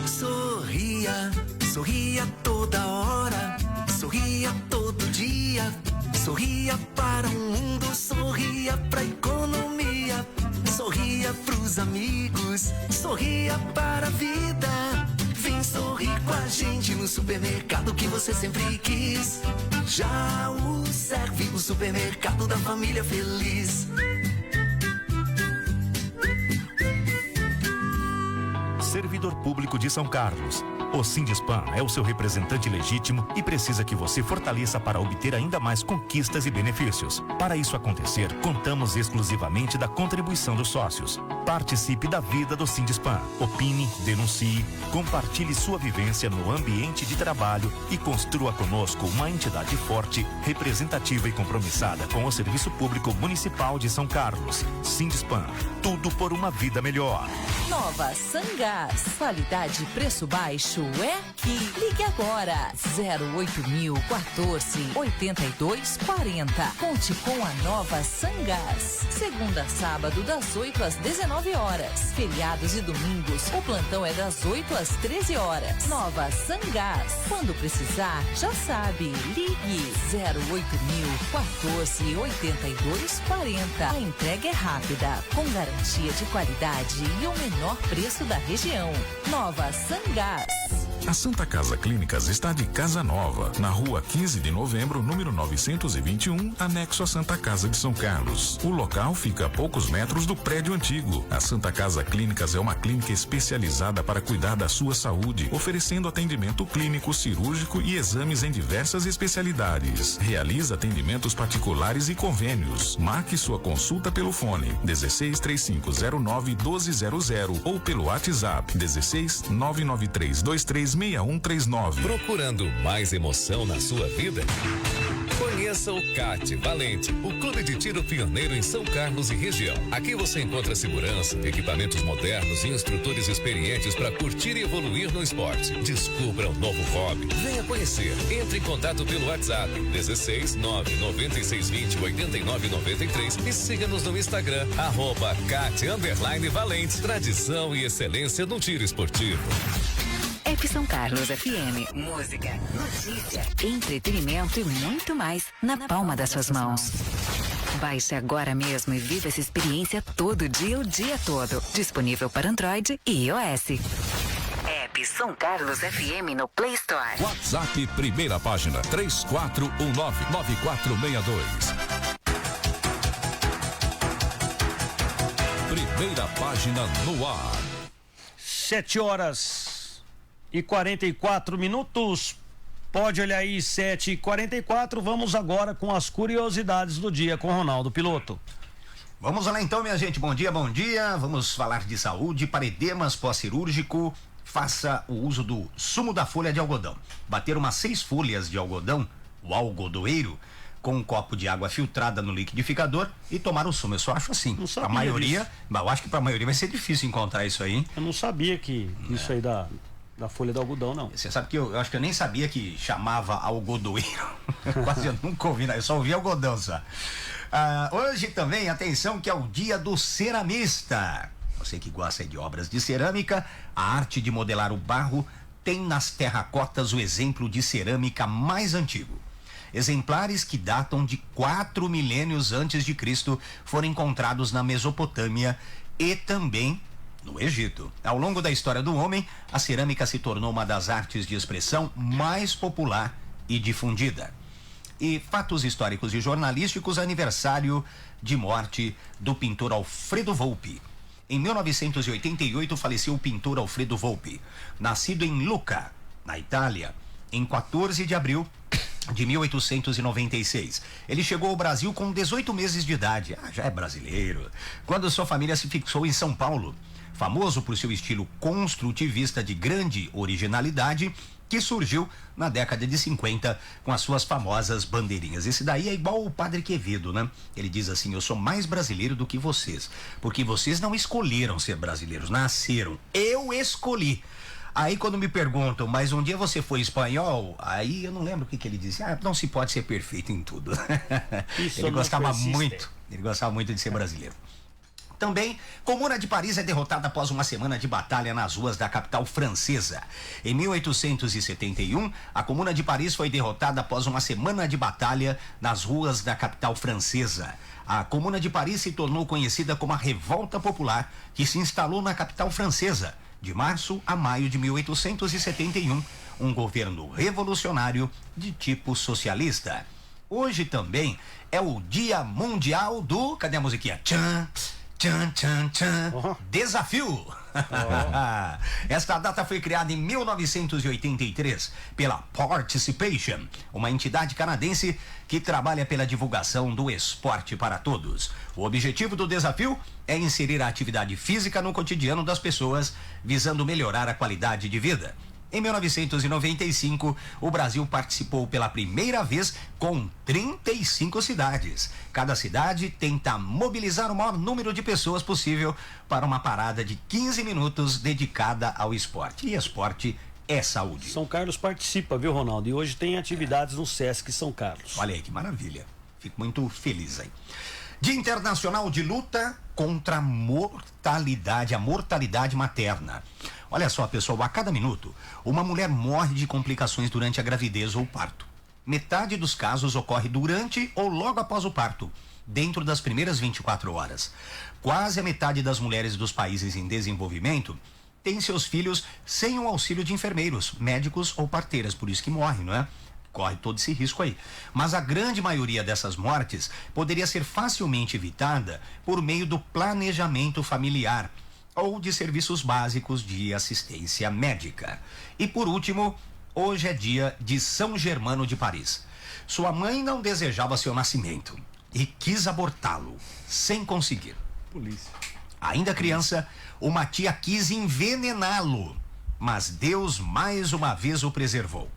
Sorria, sorria toda hora, sorria todo dia, sorria para o mundo, sorria pra economia, sorria pros amigos, sorria para a vida. Vem sorrir com a gente no supermercado que você sempre quis. Já o serve o supermercado da família feliz. Servidor Público de São Carlos. O Sindispan é o seu representante legítimo e precisa que você fortaleça para obter ainda mais conquistas e benefícios. Para isso acontecer, contamos exclusivamente da contribuição dos sócios. Participe da vida do Sindispan. Opine, denuncie, compartilhe sua vivência no ambiente de trabalho e construa conosco uma entidade forte, representativa e compromissada com o Serviço Público Municipal de São Carlos. Sindispan. Tudo por uma vida melhor. Nova Sangás. Qualidade e preço baixo é aqui. Ligue agora. 08.014 8240. Conte com a Nova Sangás. Segunda a sábado, das 8 às 19 horas. Feriados e domingos, o plantão é das 8 às 13 horas. Nova Sangás. Quando precisar, já sabe. Ligue 08.014 8240. A entrega é rápida, com garantia de qualidade e o menor preço da região. Nova Sangás. A Santa Casa Clínicas está de casa nova, na rua 15 de novembro, número 921, anexo à Santa Casa de São Carlos. O local fica a poucos metros do prédio antigo. A Santa Casa Clínicas é uma clínica especializada para cuidar da sua saúde, oferecendo atendimento clínico, cirúrgico e exames em diversas especialidades. Realiza atendimentos particulares e convênios. Marque sua consulta pelo fone 163509-1200 ou pelo WhatsApp 16-99323-6139. Procurando mais emoção na sua vida? Conheça o CAT Valente, o clube de tiro pioneiro em São Carlos e região. Aqui você encontra segurança, equipamentos modernos e instrutores experientes para curtir e evoluir no esporte. Descubra um novo hobby. Venha conhecer. Entre em contato pelo WhatsApp 16-99620-8993 e siga-nos no Instagram @CAT_Valente. Tradição e excelência no tiro esportivo. São Carlos FM. Música, notícia, entretenimento e muito mais na palma das suas mãos. Baixe agora mesmo e viva essa experiência todo dia, o dia todo. Disponível para Android e iOS. App São Carlos FM no Play Store. WhatsApp, primeira página, 3419-9462. Primeira página no ar. 7 horas e 44 minutos. Pode olhar aí, 7h44. Vamos agora com as curiosidades do dia com Ronaldo Piloto. Vamos lá então, minha gente. Bom dia, bom dia. Vamos falar de saúde. Para edemas pós-cirúrgico, faça o uso do sumo da folha de algodão. Bater umas 6 folhas de algodão, o algodoeiro, com um copo de água filtrada no liquidificador e tomar o sumo. Eu só acho assim. A maioria, eu acho que para a maioria vai ser difícil encontrar isso aí. Eu não sabia que isso aí da folha de algodão, não. Você sabe que eu acho que eu nem sabia que chamava algodoeiro. Quase eu nunca ouvi, eu só ouvi algodão só. Hoje também, atenção, que é o dia do ceramista. Você que gosta de obras de cerâmica, a arte de modelar o barro tem nas terracotas o exemplo de cerâmica mais antigo. Exemplares que datam de 4 milênios antes de Cristo foram encontrados na Mesopotâmia e também no Egito. Ao longo da história do homem, a cerâmica se tornou uma das artes de expressão mais popular e difundida. E fatos históricos e jornalísticos: aniversário de morte do pintor Alfredo Volpi. Em 1988 faleceu o pintor Alfredo Volpi, nascido em Lucca, na Itália, em 14 de abril de 1896. Ele chegou ao Brasil com 18 meses de idade. Já é brasileiro. Quando sua família se fixou em São Paulo, famoso por seu estilo construtivista de grande originalidade, que surgiu na década de 50 com as suas famosas bandeirinhas. Esse daí é igual o Padre Quevedo, né? Ele diz assim: eu sou mais brasileiro do que vocês, porque vocês não escolheram ser brasileiros, nasceram. Eu escolhi. Aí quando me perguntam, mas um dia você foi espanhol? Aí eu não lembro o que ele disse. Não se pode ser perfeito em tudo. Ele gostava muito de ser brasileiro. Também, Comuna de Paris é derrotada após uma semana de batalha nas ruas da capital francesa. Em 1871, a Comuna de Paris foi derrotada após uma semana de batalha nas ruas da capital francesa. A Comuna de Paris se tornou conhecida como a Revolta Popular, que se instalou na capital francesa, de março a maio de 1871, um governo revolucionário de tipo socialista. Hoje também é o Dia Mundial do... Cadê a musiquinha? Tchan, tchan, tchan, tchan. Desafio. Esta data foi criada em 1983 pela Participation, uma entidade canadense que trabalha pela divulgação do esporte para todos. O objetivo do desafio é inserir a atividade física no cotidiano das pessoas, visando melhorar a qualidade de vida. Em 1995, o Brasil participou pela primeira vez com 35 cidades. Cada cidade tenta mobilizar o maior número de pessoas possível para uma parada de 15 minutos dedicada ao esporte. E esporte é saúde. São Carlos participa, viu, Ronaldo? E hoje tem atividades no Sesc São Carlos. Olha aí que maravilha. Fico muito feliz aí. Dia Internacional de Luta contra a mortalidade materna. Olha só, pessoal, a cada minuto, uma mulher morre de complicações durante a gravidez ou parto. Metade dos casos ocorre durante ou logo após o parto, dentro das primeiras 24 horas. Quase a metade das mulheres dos países em desenvolvimento tem seus filhos sem o auxílio de enfermeiros, médicos ou parteiras, por isso que morrem, não é? Corre todo esse risco aí. Mas a grande maioria dessas mortes poderia ser facilmente evitada por meio do planejamento familiar ou de serviços básicos de assistência médica. E por último, hoje é dia de São Germano de Paris. Sua mãe não desejava seu nascimento e quis abortá-lo, sem conseguir. Polícia. Ainda criança, uma tia quis envenená-lo, mas Deus mais uma vez o preservou.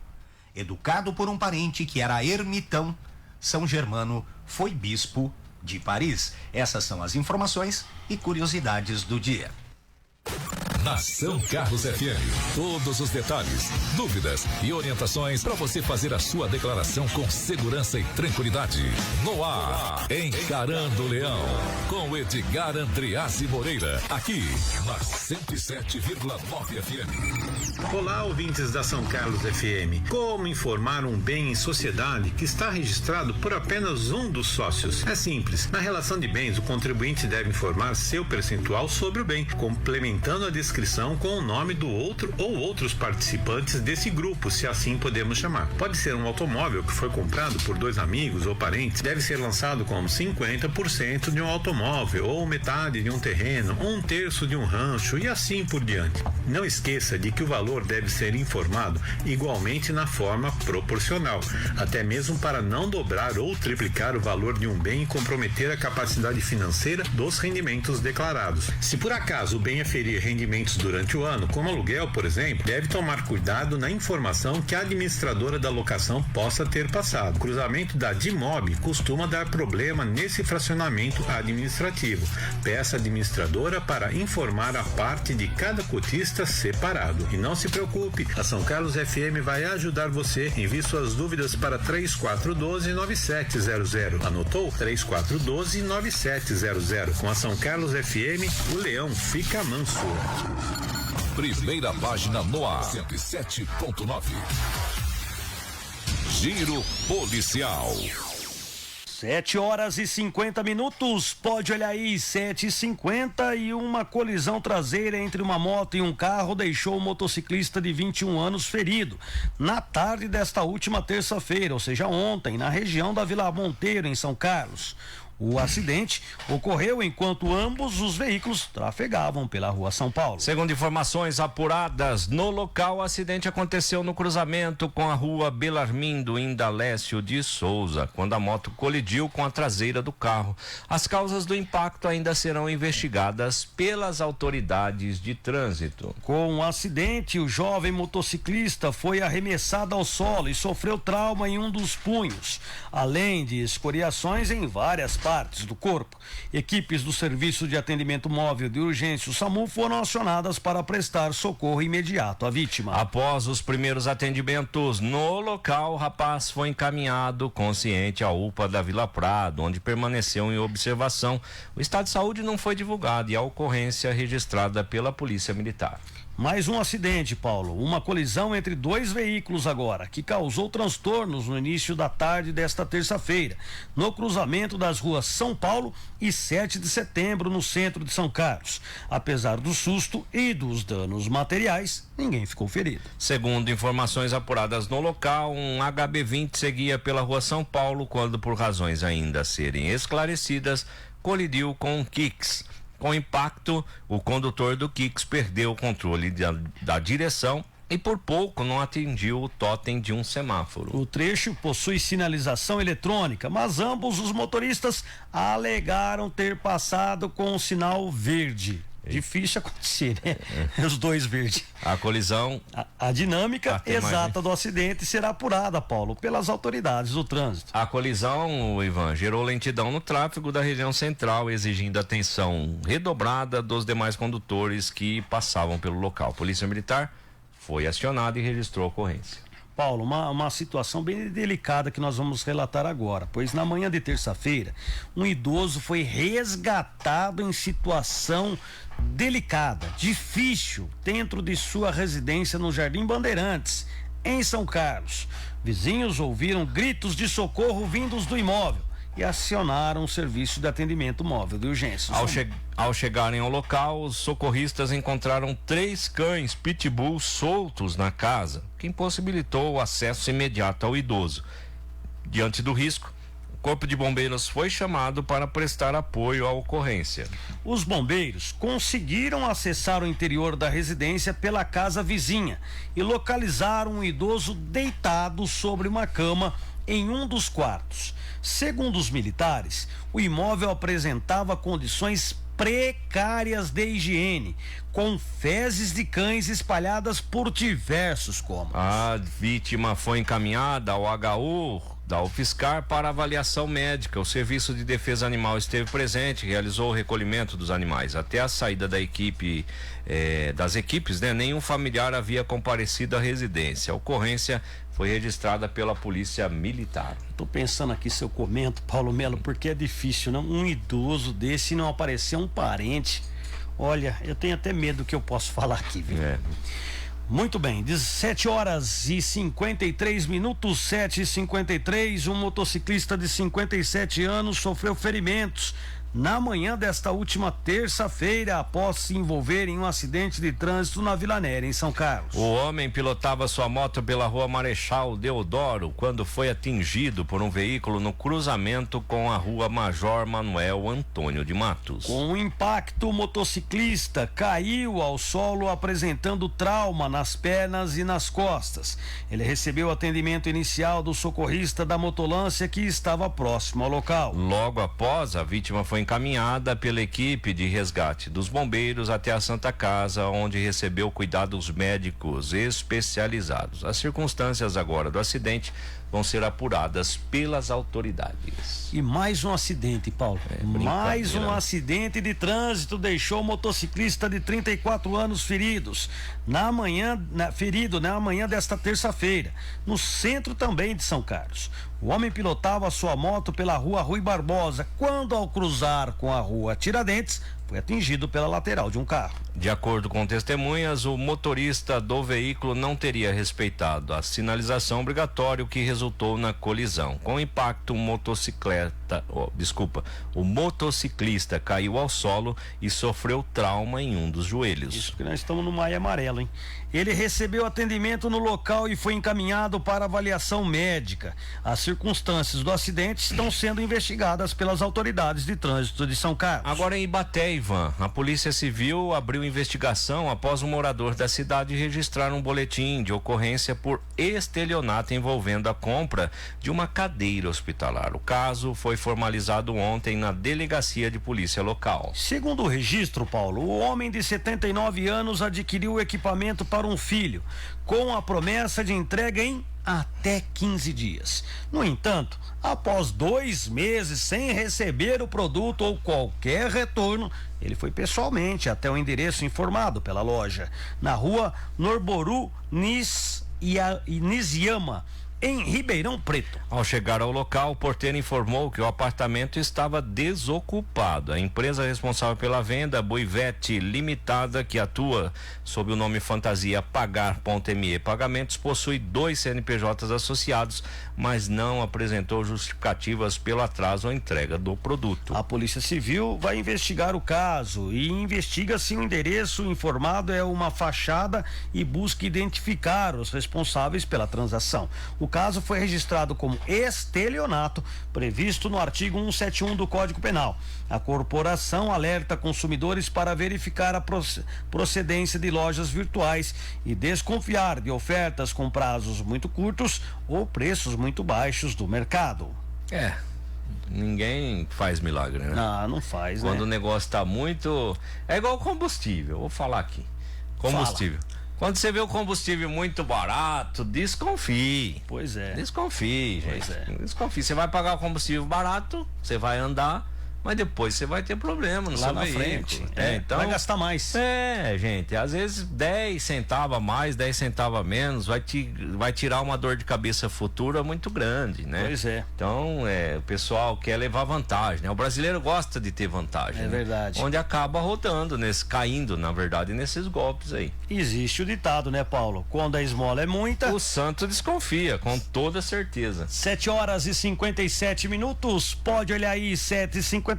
Educado por um parente que era ermitão, São Germano foi bispo de Paris. Essas são as informações e curiosidades do dia. Na São Carlos FM, todos os detalhes, dúvidas e orientações para você fazer a sua declaração com segurança e tranquilidade. No ar, Encarando o Leão, com Edgar Andreassi Moreira, aqui na 107,9 FM. Olá, ouvintes da São Carlos FM. Como informar um bem em sociedade que está registrado por apenas um dos sócios? É simples. Na relação de bens, o contribuinte deve informar seu percentual sobre o bem, complementando a descrição com o nome do outro ou outros participantes desse grupo, se assim podemos chamar. Pode ser um automóvel que foi comprado por 2 amigos ou parentes, deve ser lançado como 50% de um automóvel, ou metade de um terreno, ou 1/3 de um rancho, e assim por diante. Não esqueça de que o valor deve ser informado igualmente na forma proporcional, até mesmo para não dobrar ou triplicar o valor de um bem e comprometer a capacidade financeira dos rendimentos declarados. Se por acaso o bem aferir rendimentos durante o ano, como aluguel, por exemplo, deve tomar cuidado na informação que a administradora da locação possa ter passado. O cruzamento da DIMOB costuma dar problema nesse fracionamento administrativo. Peça à administradora para informar a parte de cada cotista separado. E não se preocupe, a São Carlos FM vai ajudar você. Envie suas dúvidas para 3412-9700. Anotou? 3412-9700. Com a São Carlos FM, o leão fica manso. Primeira página no ar, 107.9. Giro policial. 7h50. Pode olhar aí, 7h50, e uma colisão traseira entre uma moto e um carro deixou o motociclista de 21 anos ferido na tarde desta última terça-feira, ou seja, ontem, na região da Vila Monteiro, em São Carlos. O acidente ocorreu enquanto ambos os veículos trafegavam pela rua São Paulo. Segundo informações apuradas no local, o acidente aconteceu no cruzamento com a rua Belarmindo Indalécio de Souza, quando a moto colidiu com a traseira do carro. As causas do impacto ainda serão investigadas pelas autoridades de trânsito. Com o acidente, o jovem motociclista foi arremessado ao solo e sofreu trauma em um dos punhos, além de escoriações em várias partes do corpo. Equipes do Serviço de Atendimento Móvel de Urgência, o SAMU, foram acionadas para prestar socorro imediato à vítima. Após os primeiros atendimentos no local, o rapaz foi encaminhado consciente à UPA da Vila Prado, onde permaneceu em observação. O estado de saúde não foi divulgado e a ocorrência registrada pela Polícia Militar. Mais um acidente, Paulo. Uma colisão entre dois veículos agora, que causou transtornos no início da tarde desta terça-feira, no cruzamento das ruas São Paulo e 7 de setembro, no centro de São Carlos. Apesar do susto e dos danos materiais, ninguém ficou ferido. Segundo informações apuradas no local, um HB20 seguia pela rua São Paulo quando, por razões ainda a serem esclarecidas, colidiu com um Kicks. Com impacto, o condutor do Kicks perdeu o controle da direção e por pouco não atingiu o totem de um semáforo. O trecho possui sinalização eletrônica, mas ambos os motoristas alegaram ter passado com o sinal verde. Difícil acontecer, né? Os dois verdes. A colisão. A dinâmica exata do acidente será apurada, Paulo, pelas autoridades do trânsito. A colisão, Ivan, gerou lentidão no tráfego da região central, exigindo atenção redobrada dos demais condutores que passavam pelo local. Polícia Militar foi acionada e registrou a ocorrência. Paulo, uma situação bem delicada que nós vamos relatar agora, pois na manhã de terça-feira, um idoso foi resgatado em situação delicada, difícil, dentro de sua residência no Jardim Bandeirantes, em São Carlos. Vizinhos ouviram gritos de socorro vindos do imóvel e acionaram o serviço de atendimento móvel de urgência. Ao chegarem ao local, os socorristas encontraram 3 cães pitbull soltos na casa, que impossibilitou o acesso imediato ao idoso. Diante do risco, o Corpo de Bombeiros foi chamado para prestar apoio à ocorrência. Os bombeiros conseguiram acessar o interior da residência pela casa vizinha e localizaram um idoso deitado sobre uma cama em um dos quartos. Segundo os militares, o imóvel apresentava condições precárias de higiene, com fezes de cães espalhadas por diversos cômodos. A vítima foi encaminhada ao HU da UFSCar para avaliação médica. O Serviço de Defesa Animal esteve presente, realizou o recolhimento dos animais. Até a saída da equipe, das equipes, nenhum familiar havia comparecido à residência. A ocorrência foi registrada pela Polícia Militar. Tô pensando aqui se eu comento, Paulo Melo, porque é difícil, não? Um idoso desse não aparecer um parente. Olha, eu tenho até medo do que eu posso falar aqui, viu? Muito bem, 17 horas e 53 minutos, 7h53, um motociclista de 57 anos sofreu ferimentos na manhã desta última terça-feira, após se envolver em um acidente de trânsito na Vila Néria, em São Carlos. O homem pilotava sua moto pela rua Marechal Deodoro quando foi atingido por um veículo no cruzamento com a rua Major Manuel Antônio de Matos. Com o impacto, o motociclista caiu ao solo apresentando trauma nas pernas e nas costas. Ele recebeu atendimento inicial do socorrista da motolância que estava próximo ao local. Logo após, a vítima foi encaminhada pela equipe de resgate dos bombeiros até a Santa Casa, onde recebeu cuidados médicos especializados. As circunstâncias agora do acidente vão ser apuradas pelas autoridades. E mais um acidente, Paulo. Mais um acidente de trânsito deixou o motociclista de 34 anos ferido na manhã desta terça-feira, no centro também de São Carlos. O homem pilotava sua moto pela rua Rui Barbosa quando, ao cruzar com a rua Tiradentes, foi atingido pela lateral de um carro. De acordo com testemunhas, o motorista do veículo não teria respeitado a sinalização obrigatória, o que resultou na colisão. Com o impacto, o motociclista caiu ao solo e sofreu trauma em um dos joelhos. Isso que nós estamos no Maia Amarelo, hein? Ele recebeu atendimento no local e foi encaminhado para avaliação médica. As circunstâncias do acidente estão sendo investigadas pelas autoridades de trânsito de São Carlos. Agora em Ibaté, Ivan, a Polícia Civil abriu investigação após um morador da cidade registrar um boletim de ocorrência por estelionato envolvendo a compra de uma cadeira hospitalar. O caso foi formalizado ontem na delegacia de polícia local. Segundo o registro, Paulo, o homem de 79 anos adquiriu o equipamento para um filho, com a promessa de entrega em até 15 dias. No entanto, após 2 meses sem receber o produto ou qualquer retorno, ele foi pessoalmente até o endereço informado pela loja, na rua Norboru Nishiyama, em Ribeirão Preto. Ao chegar ao local, o porteiro informou que o apartamento estava desocupado. A empresa responsável pela venda, Buivete Limitada, que atua sob o nome fantasia Pagar.me Pagamentos, possui 2 CNPJs associados, mas não apresentou justificativas pelo atraso ou entrega do produto. A Polícia Civil vai investigar o caso e investiga se o endereço informado é uma fachada e busca identificar os responsáveis pela transação. O caso foi registrado como estelionato, previsto no artigo 171 do Código Penal. A corporação alerta consumidores para verificar a procedência de lojas virtuais e desconfiar de ofertas com prazos muito curtos ou preços muito baixos do mercado. Ninguém faz milagre, né? Não faz, Quando né? o negócio tá muito... É igual combustível, vou falar aqui. Combustível. Quando você vê o combustível muito barato, desconfie. Pois é. Desconfie, gente. Pois é. Desconfie. Você vai pagar o combustível barato, você vai andar, mas depois você vai ter problema no Lá seu na veículo. frente. Então, vai gastar mais. Gente, às vezes 10 centavos a mais, 10 centavos a menos, vai tirar uma dor de cabeça futura muito grande, né? Pois é. Então, o pessoal quer levar vantagem, né? O brasileiro gosta de ter vantagem. É verdade. Onde acaba rodando, caindo, na verdade, nesses golpes aí. Existe o ditado, né, Paulo? Quando a esmola é muita, o santo desconfia, com toda certeza. 7h57. Pode olhar aí, 7h57.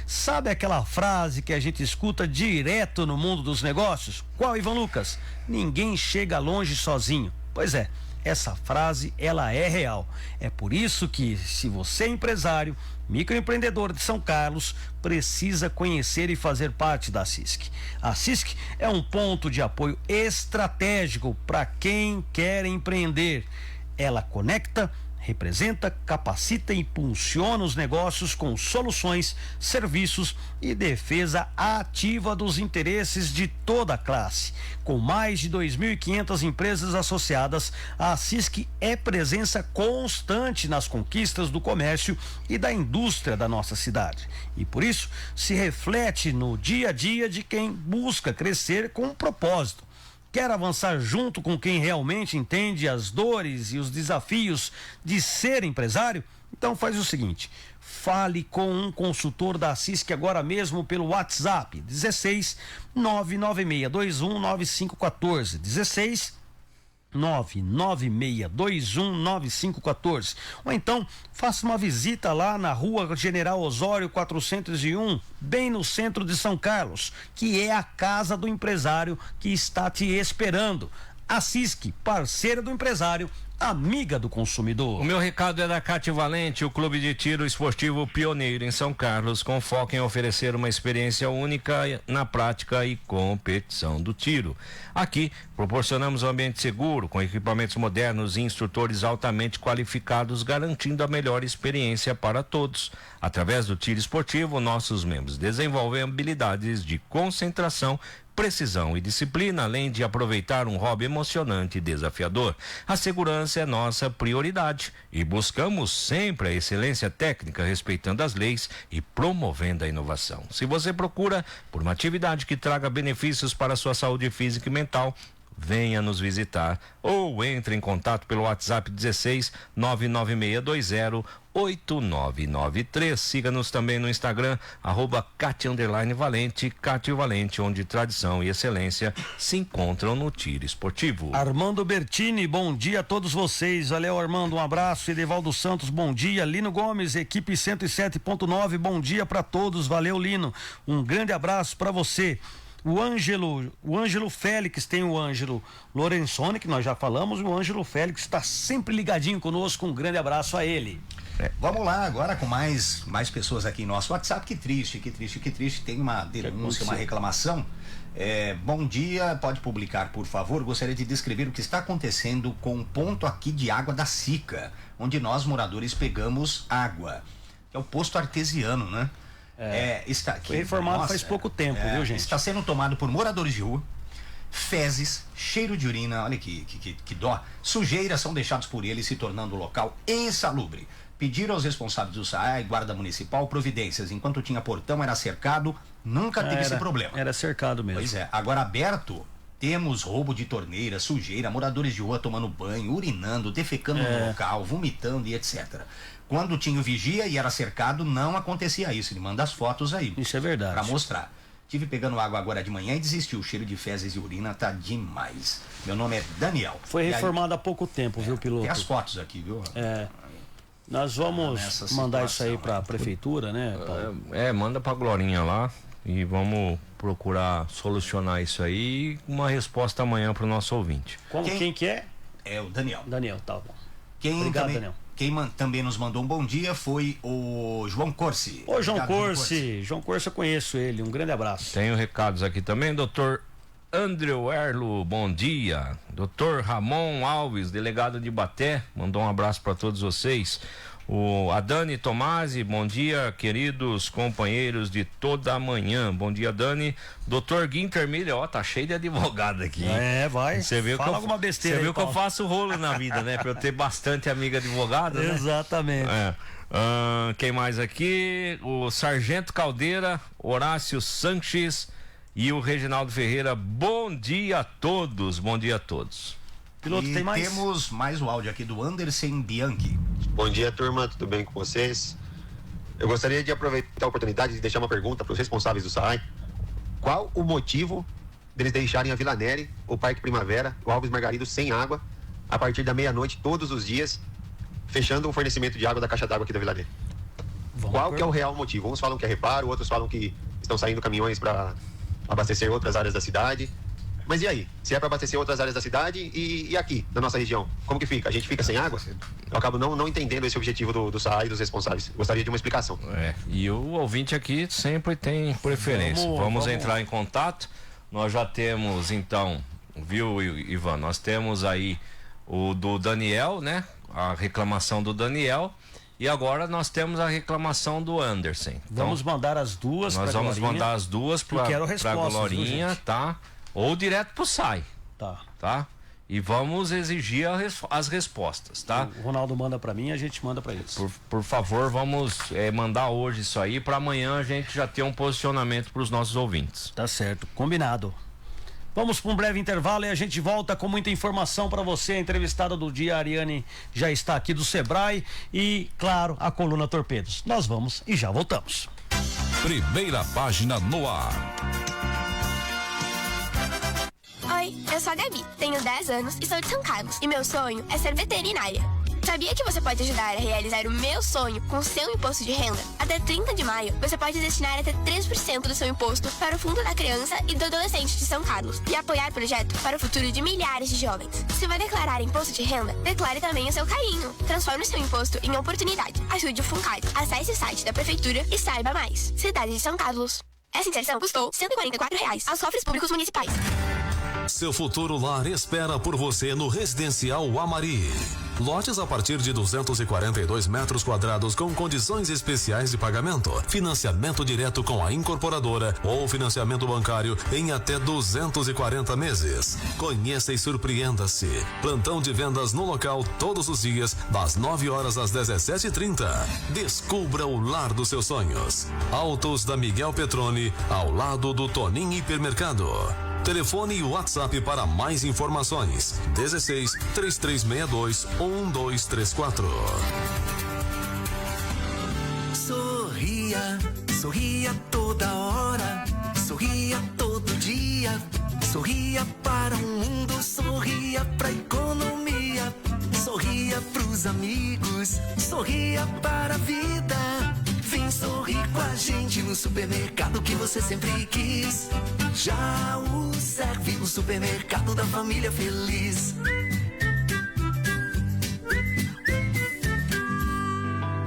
Sabe aquela frase que a gente escuta direto no mundo dos negócios? Qual, Ivan Lucas? Ninguém chega longe sozinho. Pois é, essa frase, ela é real. É por isso que, se você é empresário, microempreendedor de São Carlos, precisa conhecer e fazer parte da CISC. A CISC é um ponto de apoio estratégico para quem quer empreender. Ela conecta, representa, capacita e impulsiona os negócios com soluções, serviços e defesa ativa dos interesses de toda a classe. Com mais de 2.500 empresas associadas, a CISC é presença constante nas conquistas do comércio e da indústria da nossa cidade. E por isso se reflete no dia a dia de quem busca crescer com um propósito. Quer avançar junto com quem realmente entende as dores e os desafios de ser empresário? Então faz o seguinte, fale com um consultor da CISC agora mesmo pelo WhatsApp 16 99621 9514 16 996219514. Ou então faça uma visita lá na Rua General Osório 401, bem no centro de São Carlos, que é a casa do empresário que está te esperando. A CISC, parceira do empresário, amiga do consumidor. O meu recado é da Cate Valente, o clube de tiro esportivo pioneiro em São Carlos, com foco em oferecer uma experiência única na prática e competição do tiro. Aqui, proporcionamos um ambiente seguro, com equipamentos modernos e instrutores altamente qualificados, garantindo a melhor experiência para todos. Através do tiro esportivo, nossos membros desenvolvem habilidades de concentração, precisão e disciplina, além de aproveitar um hobby emocionante e desafiador. A segurança é nossa prioridade e buscamos sempre a excelência técnica, respeitando as leis e promovendo a inovação. Se você procura por uma atividade que traga benefícios para a sua saúde física e mental, venha nos visitar ou entre em contato pelo WhatsApp 16 99620 8993. Siga-nos também no Instagram, @Cate_Valente, Cate Valente, onde tradição e excelência se encontram no tiro esportivo. Armando Bertini, bom dia a todos vocês. Valeu, Armando, um abraço. Edevaldo Santos, bom dia. Lino Gomes, equipe 107.9, bom dia para todos. Valeu, Lino. Um grande abraço para você. O Ângelo Félix, tem o Ângelo Lorenzoni, que nós já falamos, o Ângelo Félix está sempre ligadinho conosco, um grande abraço a ele. Vamos lá agora com mais pessoas aqui em nosso WhatsApp. Que triste, tem uma denúncia, uma reclamação. Bom dia, pode publicar, por favor. Gostaria de descrever o que está acontecendo com um ponto aqui de água da Sica, onde nós moradores pegamos água, que é o posto artesiano, né? Está aqui, foi reformado faz pouco tempo, viu, gente? Está sendo tomado por moradores de rua. Fezes, cheiro de urina, olha que dó. Sujeiras são deixados por eles, se tornando o local insalubre. Pediram aos responsáveis do SAI, guarda municipal, providências. Enquanto tinha portão, era cercado, nunca teve esse problema. Era cercado mesmo. Pois é, agora aberto, temos roubo de torneira, sujeira, moradores de rua tomando banho, urinando, defecando no local, vomitando e etc. Quando tinha o vigia e era cercado, não acontecia isso. Ele manda as fotos aí. Isso é verdade. Pra mostrar. Tive pegando água agora de manhã e desistiu. O cheiro de fezes e urina tá demais. Meu nome é Daniel. Foi reformado há pouco tempo, viu, piloto? Tem as fotos aqui, viu? Nós vamos mandar isso aí pra prefeitura, né, Paulo? Manda pra Glorinha lá e vamos procurar solucionar isso aí. Uma resposta amanhã pro nosso ouvinte. Quem que é? É o Daniel. Daniel, tá bom. Obrigado, Daniel. Quem também nos mandou um bom dia foi o João Corsi. Ô, João Corsi. João Corsi, eu conheço ele. Um grande abraço. Tenho recados aqui também, doutor Andreu Erlo, bom dia. Doutor Ramon Alves, delegado de Baté, mandou um abraço para todos vocês. A Dani Tomasi, bom dia, queridos companheiros de toda a manhã. Bom dia, Dani. Doutor Guinter Milha, tá cheio de advogado aqui. Vai. Você viu Fala alguma besteira. Você viu que eu faço rolo na vida, né? Pra eu ter bastante amiga advogada, né? Exatamente. Quem mais aqui? O Sargento Caldeira, Horácio Sanches e o Reginaldo Ferreira. Bom dia a todos. Bom dia a todos. Piloto, tem mais? Temos mais o áudio aqui do Anderson Bianchi. Bom dia, turma, tudo bem com vocês? Eu gostaria de aproveitar a oportunidade de deixar uma pergunta para os responsáveis do SAI. Qual o motivo deles deixarem a Vila Neri, o Parque Primavera, o Alves Margarido sem água a partir da meia-noite todos os dias, fechando o fornecimento de água da caixa d'água aqui da Vila Neri? Qual que é o real motivo? Uns falam que é reparo, outros falam que estão saindo caminhões para abastecer outras áreas da cidade. Mas e aí? Se é para abastecer outras áreas da cidade e aqui, na nossa região, como que fica? A gente fica sem água? Eu acabo não entendendo esse objetivo do SAI e dos responsáveis. Gostaria de uma explicação. E o ouvinte aqui sempre tem preferência. Vamos entrar em contato. Nós já temos, então, viu, Ivan? Nós temos aí o do Daniel, né? A reclamação do Daniel. E agora nós temos a reclamação do Anderson. Então, vamos mandar as duas nós vamos mandar as duas para a Glorinha, tá? Ou direto pro SAI. Tá? E vamos exigir as respostas, tá? O Ronaldo manda para mim, a gente manda para eles. Por favor, vamos mandar hoje isso aí para amanhã a gente já ter um posicionamento para os nossos ouvintes. Tá certo, combinado. Vamos para um breve intervalo e a gente volta com muita informação para você. A entrevistada do dia, a Ariane, já está aqui do Sebrae e, claro, a coluna Torpedos. Nós vamos e já voltamos. Primeira página no ar. Oi, eu sou a Gabi, tenho 10 anos e sou de São Carlos. E meu sonho é ser veterinária. Sabia que você pode ajudar a realizar o meu sonho com o seu imposto de renda? Até 30 de maio, você pode destinar até 3% do seu imposto para o Fundo da Criança e do Adolescente de São Carlos e apoiar projetos para o futuro de milhares de jovens. Se vai declarar imposto de renda, declare também o seu carinho. Transforme seu imposto em oportunidade. Ajude o Funcad. Acesse o site da Prefeitura e saiba mais. Cidade de São Carlos. Essa inserção custou R$144 aos cofres públicos municipais. Seu futuro lar espera por você no Residencial Amari. Lotes a partir de 242 metros quadrados com condições especiais de pagamento, financiamento direto com a incorporadora ou financiamento bancário em até 240 meses. Conheça e surpreenda-se. Plantão de vendas no local todos os dias, das 9 horas às 17h30. Descubra o lar dos seus sonhos. Autos da Miguel Petroni, ao lado do Tonim Hipermercado. Telefone e WhatsApp para mais informações: 16 3362 1234. Sorria toda hora, sorria todo dia. Sorria para o mundo, sorria pra economia. Sorria pros amigos, sorria para a vida. Vem sorrir com a gente no supermercado que você sempre quis. Já o serve o supermercado da família feliz.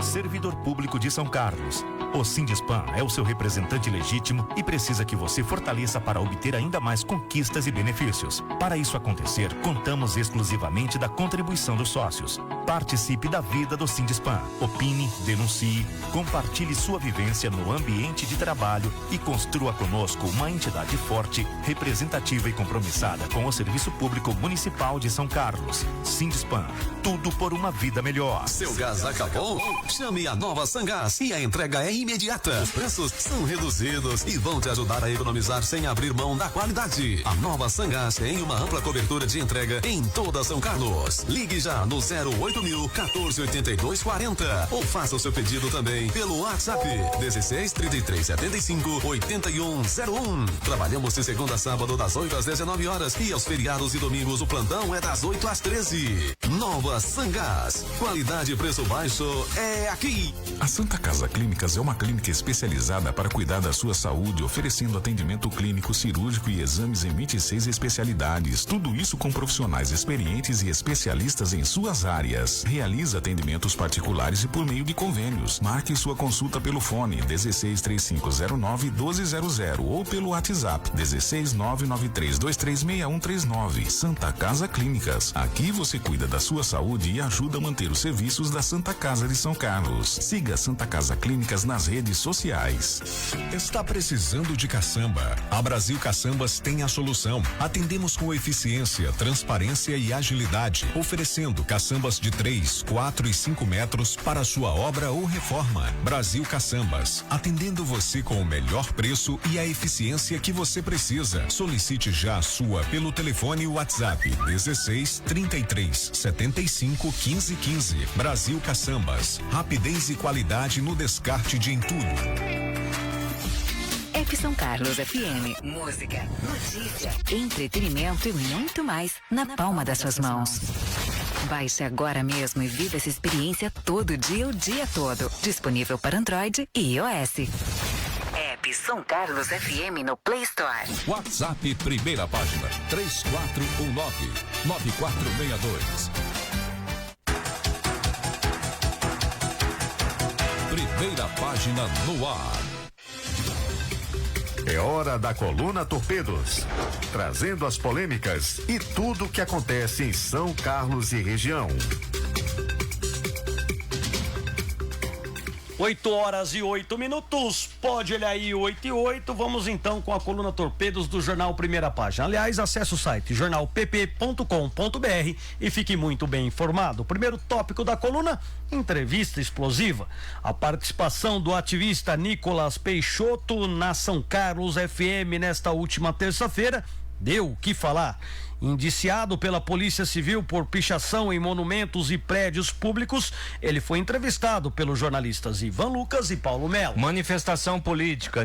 Servidor Público de São Carlos. O Sindispan é o seu representante legítimo e precisa que você fortaleça para obter ainda mais conquistas e benefícios. Para isso acontecer, contamos exclusivamente da contribuição dos sócios. Participe da vida do Sindispan. Opine, denuncie, compartilhe sua vivência no ambiente de trabalho e construa conosco uma entidade forte, representativa e compromissada com o Serviço Público Municipal de São Carlos. Sindispan, tudo por uma vida melhor. Seu gás acabou? Chame a Nova Sangás e a entrega é imediata. Os preços são reduzidos e vão te ajudar a economizar sem abrir mão da qualidade. A Nova Sangás tem uma ampla cobertura de entrega em toda São Carlos. Ligue já no 08.0148240 ou faça o seu pedido também pelo WhatsApp 16 33 75 8101. Trabalhamos de segunda a sábado das 8 às 19 horas e aos feriados e domingos o plantão é das 8 às 13. Nova Sangás, qualidade e preço baixo é aqui. A Santa Casa Clínicas é uma clínica especializada para cuidar da sua saúde, oferecendo atendimento clínico, cirúrgico e exames em 26 especialidades. Tudo isso com profissionais experientes e especialistas em suas áreas. Realiza atendimentos particulares e por meio de convênios. Marque sua consulta pelo fone 163509-1200 ou pelo WhatsApp 16993236139. Santa Casa Clínicas. Aqui você cuida da sua saúde e ajuda a manter os serviços da Santa Casa de São Carlos. Siga Santa Casa Clínicas nas redes sociais. Está precisando de caçamba? A Brasil Caçambas tem a solução. Atendemos com eficiência, transparência e agilidade, oferecendo caçambas de 3, 4 e 5 metros para sua obra ou reforma. Brasil Caçambas, atendendo você com o melhor preço e a eficiência que você precisa. Solicite já a sua pelo telefone e WhatsApp 16 33 75 15 15. Brasil Caçambas, rapidez e qualidade no descarte de entulho. F São Carlos FM. Música, notícia, entretenimento e muito mais na palma das suas mãos. Baixe agora mesmo e viva essa experiência todo dia, o dia todo. Disponível para Android e iOS. App São Carlos FM no Play Store. WhatsApp, primeira página, 3419-9462. Primeira página no ar. É hora da Coluna Torpedos, trazendo as polêmicas e tudo o que acontece em São Carlos e região. 8h08. Pode olhar aí, 8h08. Vamos então com a Coluna Torpedos do Jornal Primeira Página. Aliás, acesse o site jornalpp.com.br e fique muito bem informado. O primeiro tópico da coluna: entrevista explosiva. A participação do ativista Nicolas Peixoto na São Carlos FM nesta última terça-feira deu o que falar. Indiciado pela Polícia Civil por pichação em monumentos e prédios públicos, ele foi entrevistado pelos jornalistas Ivan Lucas e Paulo Melo. Manifestação política.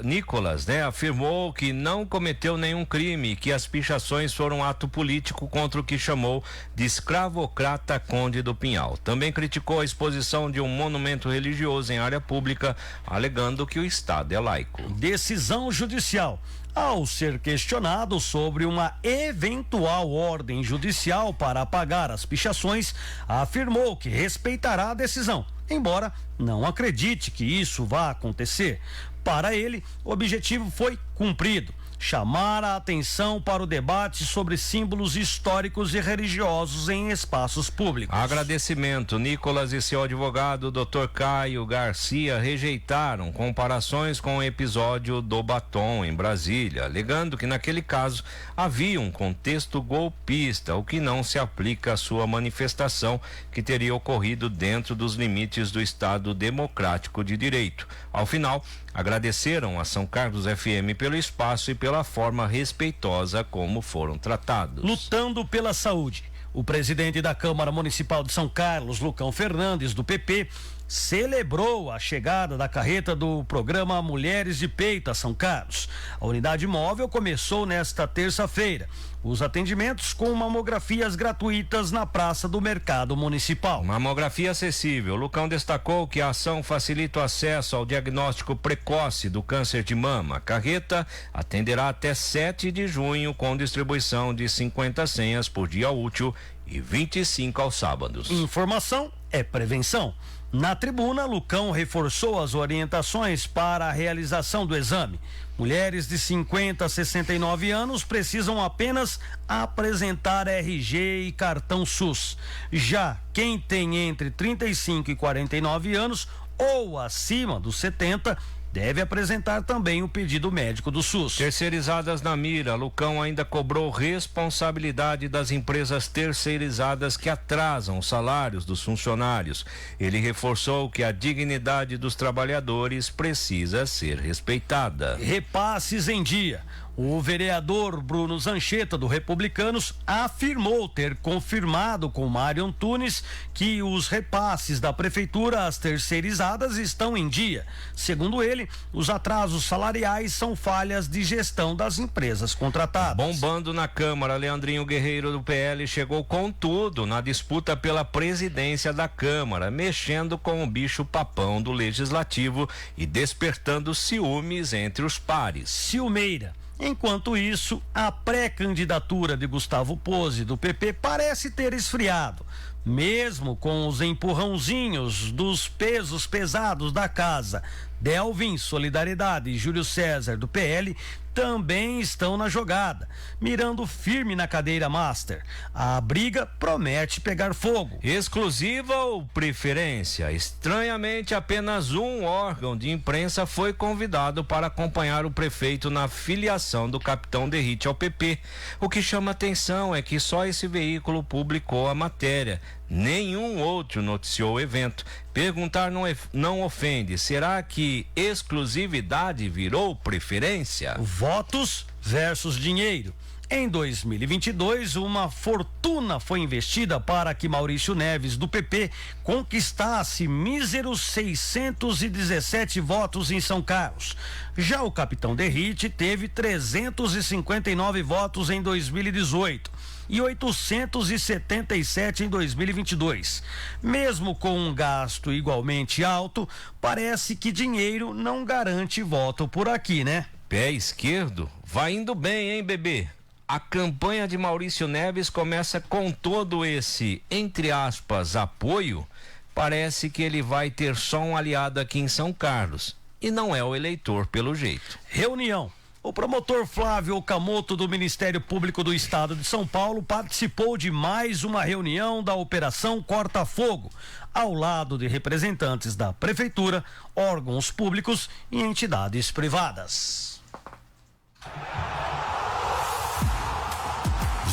Nicolas, afirmou que não cometeu nenhum crime, que as pichações foram um ato político contra o que chamou de escravocrata Conde do Pinhal. Também criticou a exposição de um monumento religioso em área pública, alegando que o Estado é laico. Decisão judicial. Ao ser questionado sobre uma eventual ordem judicial para apagar as pichações, afirmou que respeitará a decisão, embora não acredite que isso vá acontecer. Para ele, o objetivo foi cumprido: chamar a atenção para o debate sobre símbolos históricos e religiosos em espaços públicos. Agradecimento. Nicolas e seu advogado, Dr. Caio Garcia, rejeitaram comparações com o episódio do batom em Brasília, alegando que naquele caso havia um contexto golpista, o que não se aplica à sua manifestação, que teria ocorrido dentro dos limites do Estado Democrático de Direito. Ao final, agradeceram a São Carlos FM pelo espaço e pela forma respeitosa como foram tratados. Lutando pela saúde. O presidente da Câmara Municipal de São Carlos, Lucão Fernandes, do PP, celebrou a chegada da carreta do programa Mulheres de Peito a São Carlos. A unidade móvel começou nesta terça-feira os atendimentos com mamografias gratuitas na Praça do Mercado Municipal. Mamografia acessível. Lucão destacou que a ação facilita o acesso ao diagnóstico precoce do câncer de mama. A carreta atenderá até 7 de junho com distribuição de 50 senhas por dia útil e 25 aos sábados. Informação é prevenção. Na tribuna, Lucão reforçou as orientações para a realização do exame. Mulheres de 50 a 69 anos precisam apenas apresentar RG e cartão SUS. Já quem tem entre 35 e 49 anos ou acima dos 70 deve apresentar também o pedido médico do SUS. Terceirizadas na mira, Lucão ainda cobrou responsabilidade das empresas terceirizadas que atrasam os salários dos funcionários. Ele reforçou que a dignidade dos trabalhadores precisa ser respeitada. Repasses em dia. O vereador Bruno Zancheta, do Republicanos, afirmou ter confirmado com Mário Antunes que os repasses da prefeitura às terceirizadas estão em dia. Segundo ele, os atrasos salariais são falhas de gestão das empresas contratadas. Bombando na Câmara, Leandrinho Guerreiro, do PL, chegou com tudo na disputa pela presidência da Câmara, mexendo com o bicho papão do Legislativo e despertando ciúmes entre os pares. Ciumeira. Enquanto isso, a pré-candidatura de Gustavo Pose, do PP, parece ter esfriado. Mesmo com os empurrãozinhos dos pesos pesados da casa, Delvin, Solidariedade e Júlio César, do PL, também estão na jogada, mirando firme na cadeira master. A briga promete pegar fogo. Exclusiva ou preferência? Estranhamente, apenas um órgão de imprensa foi convidado para acompanhar o prefeito na filiação do capitão Derrite ao PP. O que chama atenção é que só esse veículo publicou a matéria. Nenhum outro noticiou o evento. Perguntar não ofende. Será que exclusividade virou preferência? Votos versus dinheiro. Em 2022, uma fortuna foi investida para que Maurício Neves, do PP, conquistasse míseros 617 votos em São Carlos. Já o capitão Derrite teve 359 votos em 2018. E 877 em 2022. Mesmo com um gasto igualmente alto, parece que dinheiro não garante voto por aqui, né? Pé esquerdo, vai indo bem, hein, bebê? A campanha de Maurício Neves começa com todo esse, entre aspas, apoio. Parece que ele vai ter só um aliado aqui em São Carlos. E não é o eleitor, pelo jeito. Reunião. O promotor Flávio Okamoto, do Ministério Público do Estado de São Paulo, participou de mais uma reunião da Operação Corta Fogo, ao lado de representantes da Prefeitura, órgãos públicos e entidades privadas.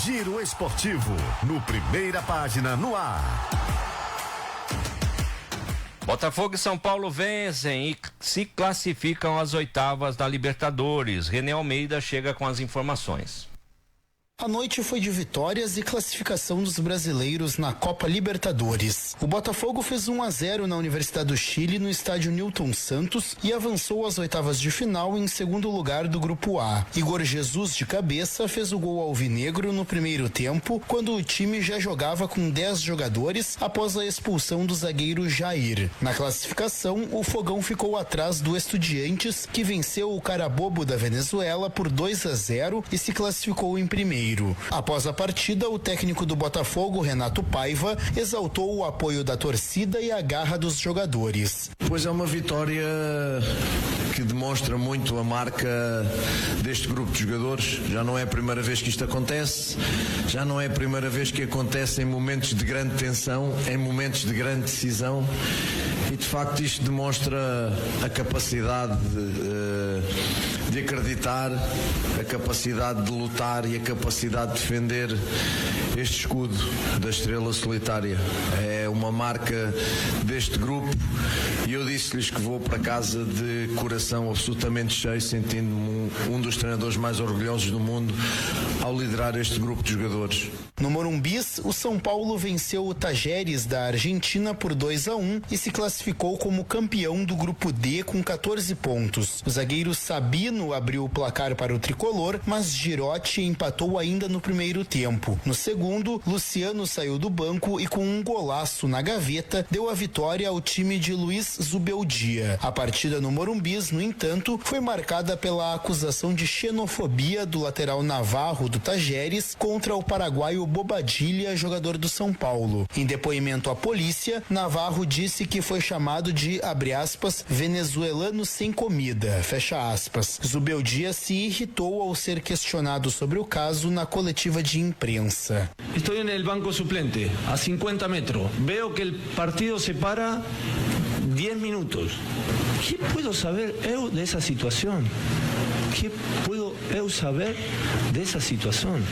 Giro Esportivo, no Primeira Página, no ar. Botafogo e São Paulo vencem e se classificam às oitavas da Libertadores. René Almeida chega com as informações. A noite foi de vitórias e classificação dos brasileiros na Copa Libertadores. O Botafogo fez 1-0 na Universidade do Chile no estádio Newton Santos e avançou às oitavas de final em segundo lugar do Grupo A. Igor Jesus, de cabeça, fez o gol alvinegro no primeiro tempo, quando o time já jogava com 10 jogadores após a expulsão do zagueiro Jair. Na classificação, o Fogão ficou atrás do Estudiantes, que venceu o Carabobo da Venezuela por 2-0 e se classificou em primeiro. Após a partida, o técnico do Botafogo, Renato Paiva, exaltou o apoio da torcida e a garra dos jogadores. Pois é uma vitória que demonstra muito a marca deste grupo de jogadores. Já não é a primeira vez que isto acontece, já não é a primeira vez que acontece em momentos de grande tensão, em momentos de grande decisão, e de facto isto demonstra a capacidade de acreditar a capacidade de lutar e a capacidade de defender este escudo da Estrela Solitária. É uma marca deste grupo e eu disse-lhes que vou para casa de coração absolutamente cheio, sentindo-me um dos treinadores mais orgulhosos do mundo ao liderar este grupo de jogadores. No Morumbis, o São Paulo venceu o Tajeres da Argentina por 2-1 e se classificou como campeão do grupo D com 14 pontos. O zagueiro Sabino abriu o placar para o tricolor, mas Girotti empatou ainda no primeiro tempo. No segundo, Luciano saiu do banco e com um golaço na gaveta deu a vitória ao time de Luiz Zubeldia. A partida no Morumbis, no entanto, foi marcada pela acusação de xenofobia do lateral Navarro do Tajeres contra o paraguaio Bobadilha, jogador do São Paulo. Em depoimento à polícia, Navarro disse que foi chamado de, abre aspas, venezuelano sem comida, fecha aspas. Zubeldia se irritou ao ser questionado sobre o caso na coletiva de imprensa. Estou no banco suplente, a 50 metros. Veo que o partido se para 10 minutos. ¿Qué puedo saber eu de esa situación? ¿Qué puedo eu saber de esa situación?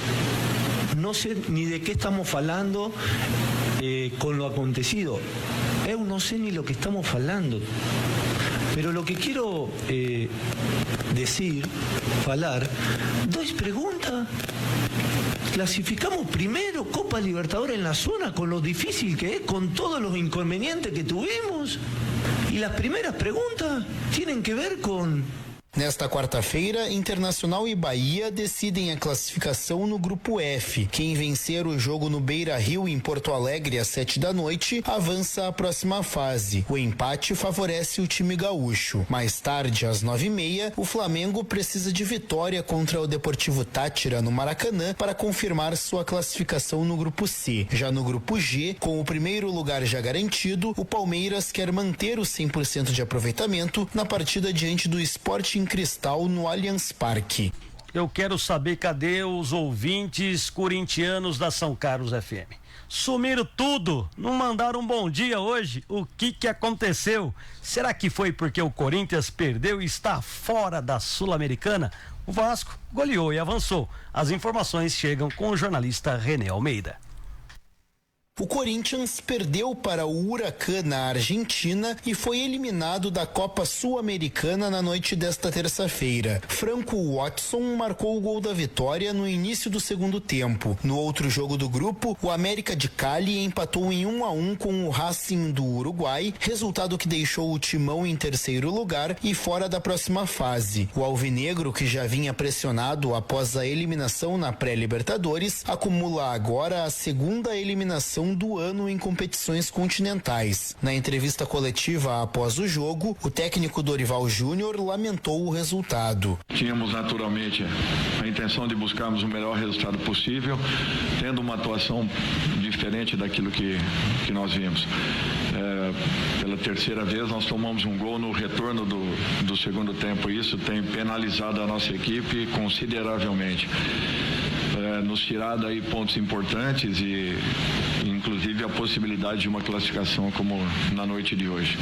No sé ni de qué estamos hablando con lo acontecido. Eu no sé ni lo que estamos hablando. Pero lo que quiero falar, dos preguntas. Clasificamos primero Copa Libertadores en la zona con lo difícil que es, con todos los inconvenientes que tuvimos. Y las primeras preguntas tienen que ver con... Nesta quarta-feira, Internacional e Bahia decidem a classificação no Grupo F. Quem vencer o jogo no Beira-Rio, em Porto Alegre, às 7h, avança à próxima fase. O empate favorece o time gaúcho. Mais tarde, às 9h30, o Flamengo precisa de vitória contra o Deportivo Táchira, no Maracanã, para confirmar sua classificação no Grupo C. Já no Grupo G, com o primeiro lugar já garantido, o Palmeiras quer manter o 100% de aproveitamento na partida diante do Sporting Cristal no Allianz Parque. Eu quero saber cadê os ouvintes corintianos da São Carlos FM. Sumiram tudo, não mandaram um bom dia hoje. O que aconteceu? Será que foi porque o Corinthians perdeu e está fora da Sul-Americana? O Vasco goleou e avançou. As informações chegam com o jornalista René Almeida. O Corinthians perdeu para o Huracan na Argentina e foi eliminado da Copa Sul-Americana na noite desta terça-feira. Franco Watson marcou o gol da vitória no início do segundo tempo. No outro jogo do grupo, o América de Cali empatou em 1-1 com o Racing do Uruguai, resultado que deixou o Timão em terceiro lugar e fora da próxima fase. O alvinegro, que já vinha pressionado após a eliminação na pré-Libertadores, acumula agora a segunda eliminação do ano em competições continentais. Na entrevista coletiva após o jogo, o técnico Dorival Júnior lamentou o resultado. Tínhamos naturalmente a intenção de buscarmos o melhor resultado possível, tendo uma atuação diferente daquilo que nós vimos. Pela terceira vez nós tomamos um gol no retorno do segundo tempo. Isso tem penalizado a nossa equipe consideravelmente. Nos tirado aí pontos importantes e inclusive a possibilidade de uma classificação como na noite de hoje.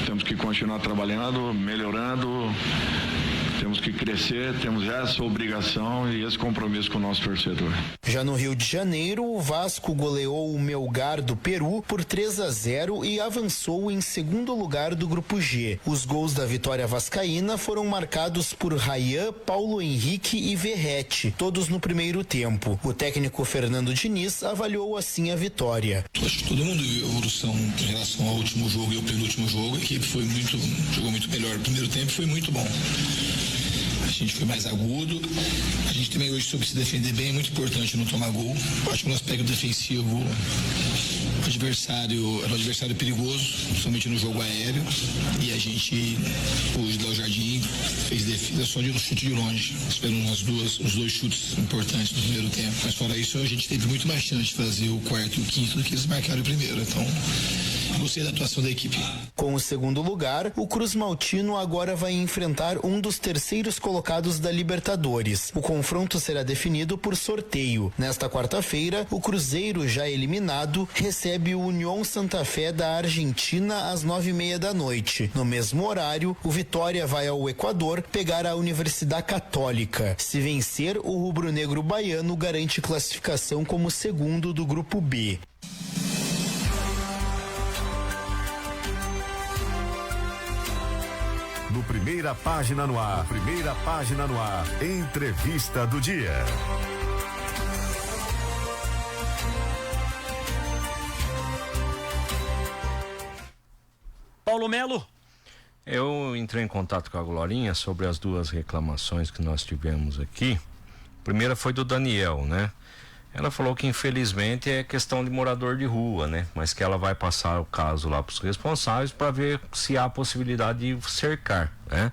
Temos que continuar trabalhando, melhorando, temos que crescer, temos essa obrigação e esse compromisso com o nosso torcedor. Já no Rio de Janeiro, o Vasco goleou o Melgar do Peru por 3-0 e avançou em segundo lugar do Grupo G. Os gols da vitória vascaína foram marcados por Rayan, Paulo Henrique e Verrete, todos no primeiro tempo. O técnico Fernando Diniz avaliou assim a vitória. Acho que todo mundo viu evolução em relação ao último jogo e ao penúltimo jogo. A equipe jogou muito melhor. O primeiro tempo foi muito bom. A gente foi mais agudo. A gente também hoje soube se defender bem, é muito importante não tomar gol. Acho que no aspecto defensivo o adversário era um adversário perigoso, principalmente no jogo aéreo. E a gente, hoje, Léo Jardim fez defesa só de um chute de longe. Esperando os dois chutes importantes no primeiro tempo. Mas fora isso, a gente teve muito mais chance de fazer o quarto e o quinto do que eles marcaram o primeiro. Então, gostei da atuação da equipe. Com o segundo lugar, o Cruz Maltino agora vai enfrentar um dos terceiros colocados da Libertadores. O confronto será definido por sorteio. Nesta quarta-feira, o Cruzeiro, já eliminado, recebe o Unión Santa Fé da Argentina às 9:30 da noite. No mesmo horário, o Vitória vai ao Equador pegar a Universidade Católica. Se vencer, o rubro-negro baiano garante classificação como segundo do grupo B. No Primeira Página no Ar. Primeira Página no Ar. Entrevista do dia. Paulo Melo. Eu entrei em contato com a Glorinha sobre as duas reclamações que nós tivemos aqui. A primeira foi do Daniel, né? Ela falou que infelizmente é questão de morador de rua, né? Mas que ela vai passar o caso lá para os responsáveis para ver se há possibilidade de cercar, né?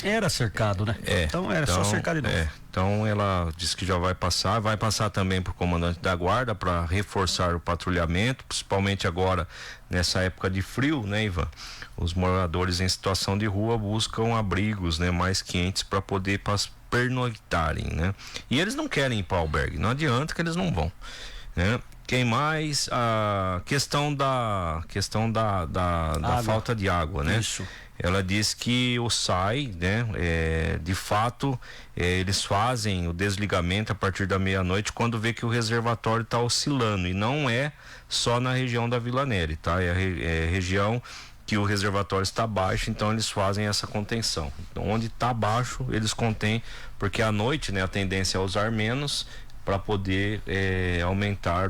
Era cercado, né? Então era só cercar de novo. Então ela disse que já vai passar também para o comandante da guarda para reforçar o patrulhamento, principalmente agora nessa época de frio, né, Ivan? Os moradores em situação de rua buscam abrigos, né, mais quentes para poder pernoitarem, né? E eles não querem ir para o albergue, não adianta que eles não vão, né? Quem mais? A questão da falta de água, né? Isso. Ela diz que o SAI, né, de fato, eles fazem o desligamento a partir da meia-noite quando vê que o reservatório está oscilando, e não é só na região da Vila Neri, tá? É a região que o reservatório está baixo, então eles fazem essa contenção. Então, onde está baixo, eles contêm, porque à noite, né, a tendência é usar menos para poder aumentar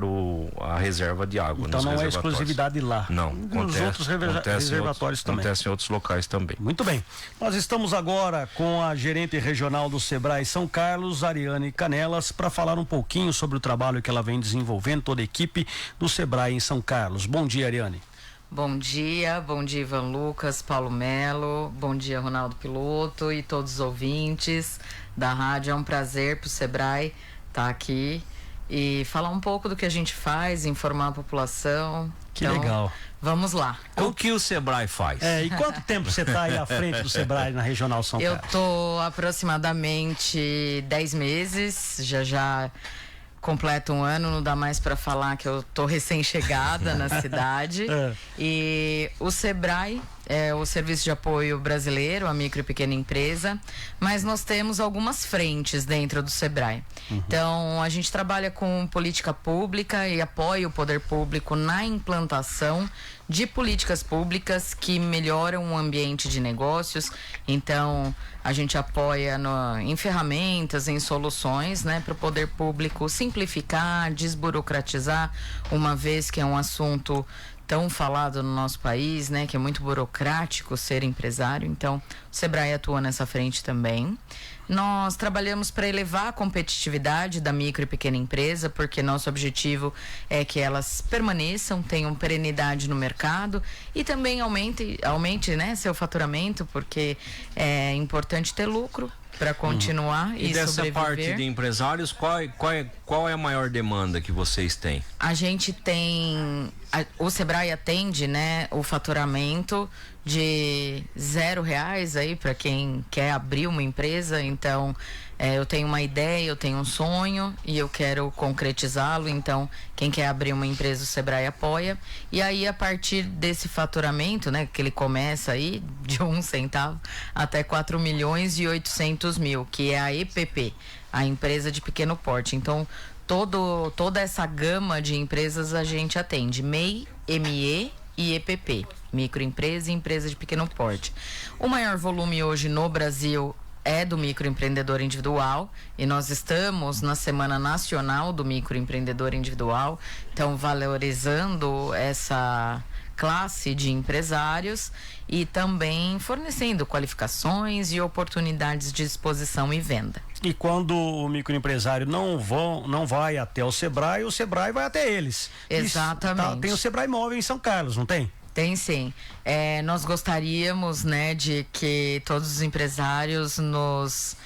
a reserva de água. Então não é exclusividade lá. Não, nos outros reservatórios também. Acontece em outros locais também. Muito bem. Nós estamos agora com a gerente regional do Sebrae São Carlos, Ariane Canelas, para falar um pouquinho sobre o trabalho que ela vem desenvolvendo, toda a equipe do Sebrae em São Carlos. Bom dia, Ariane. Bom dia Ivan Lucas, Paulo Melo, bom dia Ronaldo Piloto e todos os ouvintes da rádio. É um prazer para o Sebrae estar aqui e falar um pouco do que a gente faz, informar a população. Que então, legal. Vamos lá. O que o Sebrae faz? E quanto tempo você está aí à frente do Sebrae na Regional São Carlos? Eu estou aproximadamente 10 meses, já completo um ano, não dá mais para falar que eu tô recém-chegada na cidade. E o Sebrae é o Serviço de Apoio Brasileiro, a micro e pequena empresa, mas nós temos algumas frentes dentro do Sebrae. Então, a gente trabalha com política pública e apoia o poder público na implantação de políticas públicas que melhoram o ambiente de negócios. Então, a gente apoia em ferramentas, em soluções, né, para o poder público simplificar, desburocratizar, uma vez que é um assunto tão falado no nosso país, né, que é muito burocrático ser empresário. Então, o Sebrae atua nessa frente também. Nós trabalhamos para elevar a competitividade da micro e pequena empresa, porque nosso objetivo é que elas permaneçam, tenham perenidade no mercado e também aumente, né, seu faturamento, porque é importante ter lucro para continuar e dessa sobreviver. Parte de empresários, qual é a maior demanda que vocês têm? A gente tem, o Sebrae atende, né, o faturamento de R$0 aí para quem quer abrir uma empresa. Então, eu tenho uma ideia, eu tenho um sonho e eu quero concretizá-lo. Então, quem quer abrir uma empresa, o Sebrae apoia. E aí, a partir desse faturamento, né, que ele começa aí de 1 centavo até 4.800.000, que é a EPP, a empresa de pequeno porte. Então, toda essa gama de empresas a gente atende, MEI, ME e EPP, microempresa e empresa de pequeno porte. O maior volume hoje no Brasil é do microempreendedor individual, e nós estamos na Semana Nacional do Microempreendedor Individual, então valorizando essa classe de empresários e também fornecendo qualificações e oportunidades de exposição e venda. E quando o microempresário não vai até o Sebrae vai até eles. Exatamente. Isso, tem o Sebrae Móvel em São Carlos, não tem? Tem sim. Nós gostaríamos, né, de que todos os empresários nos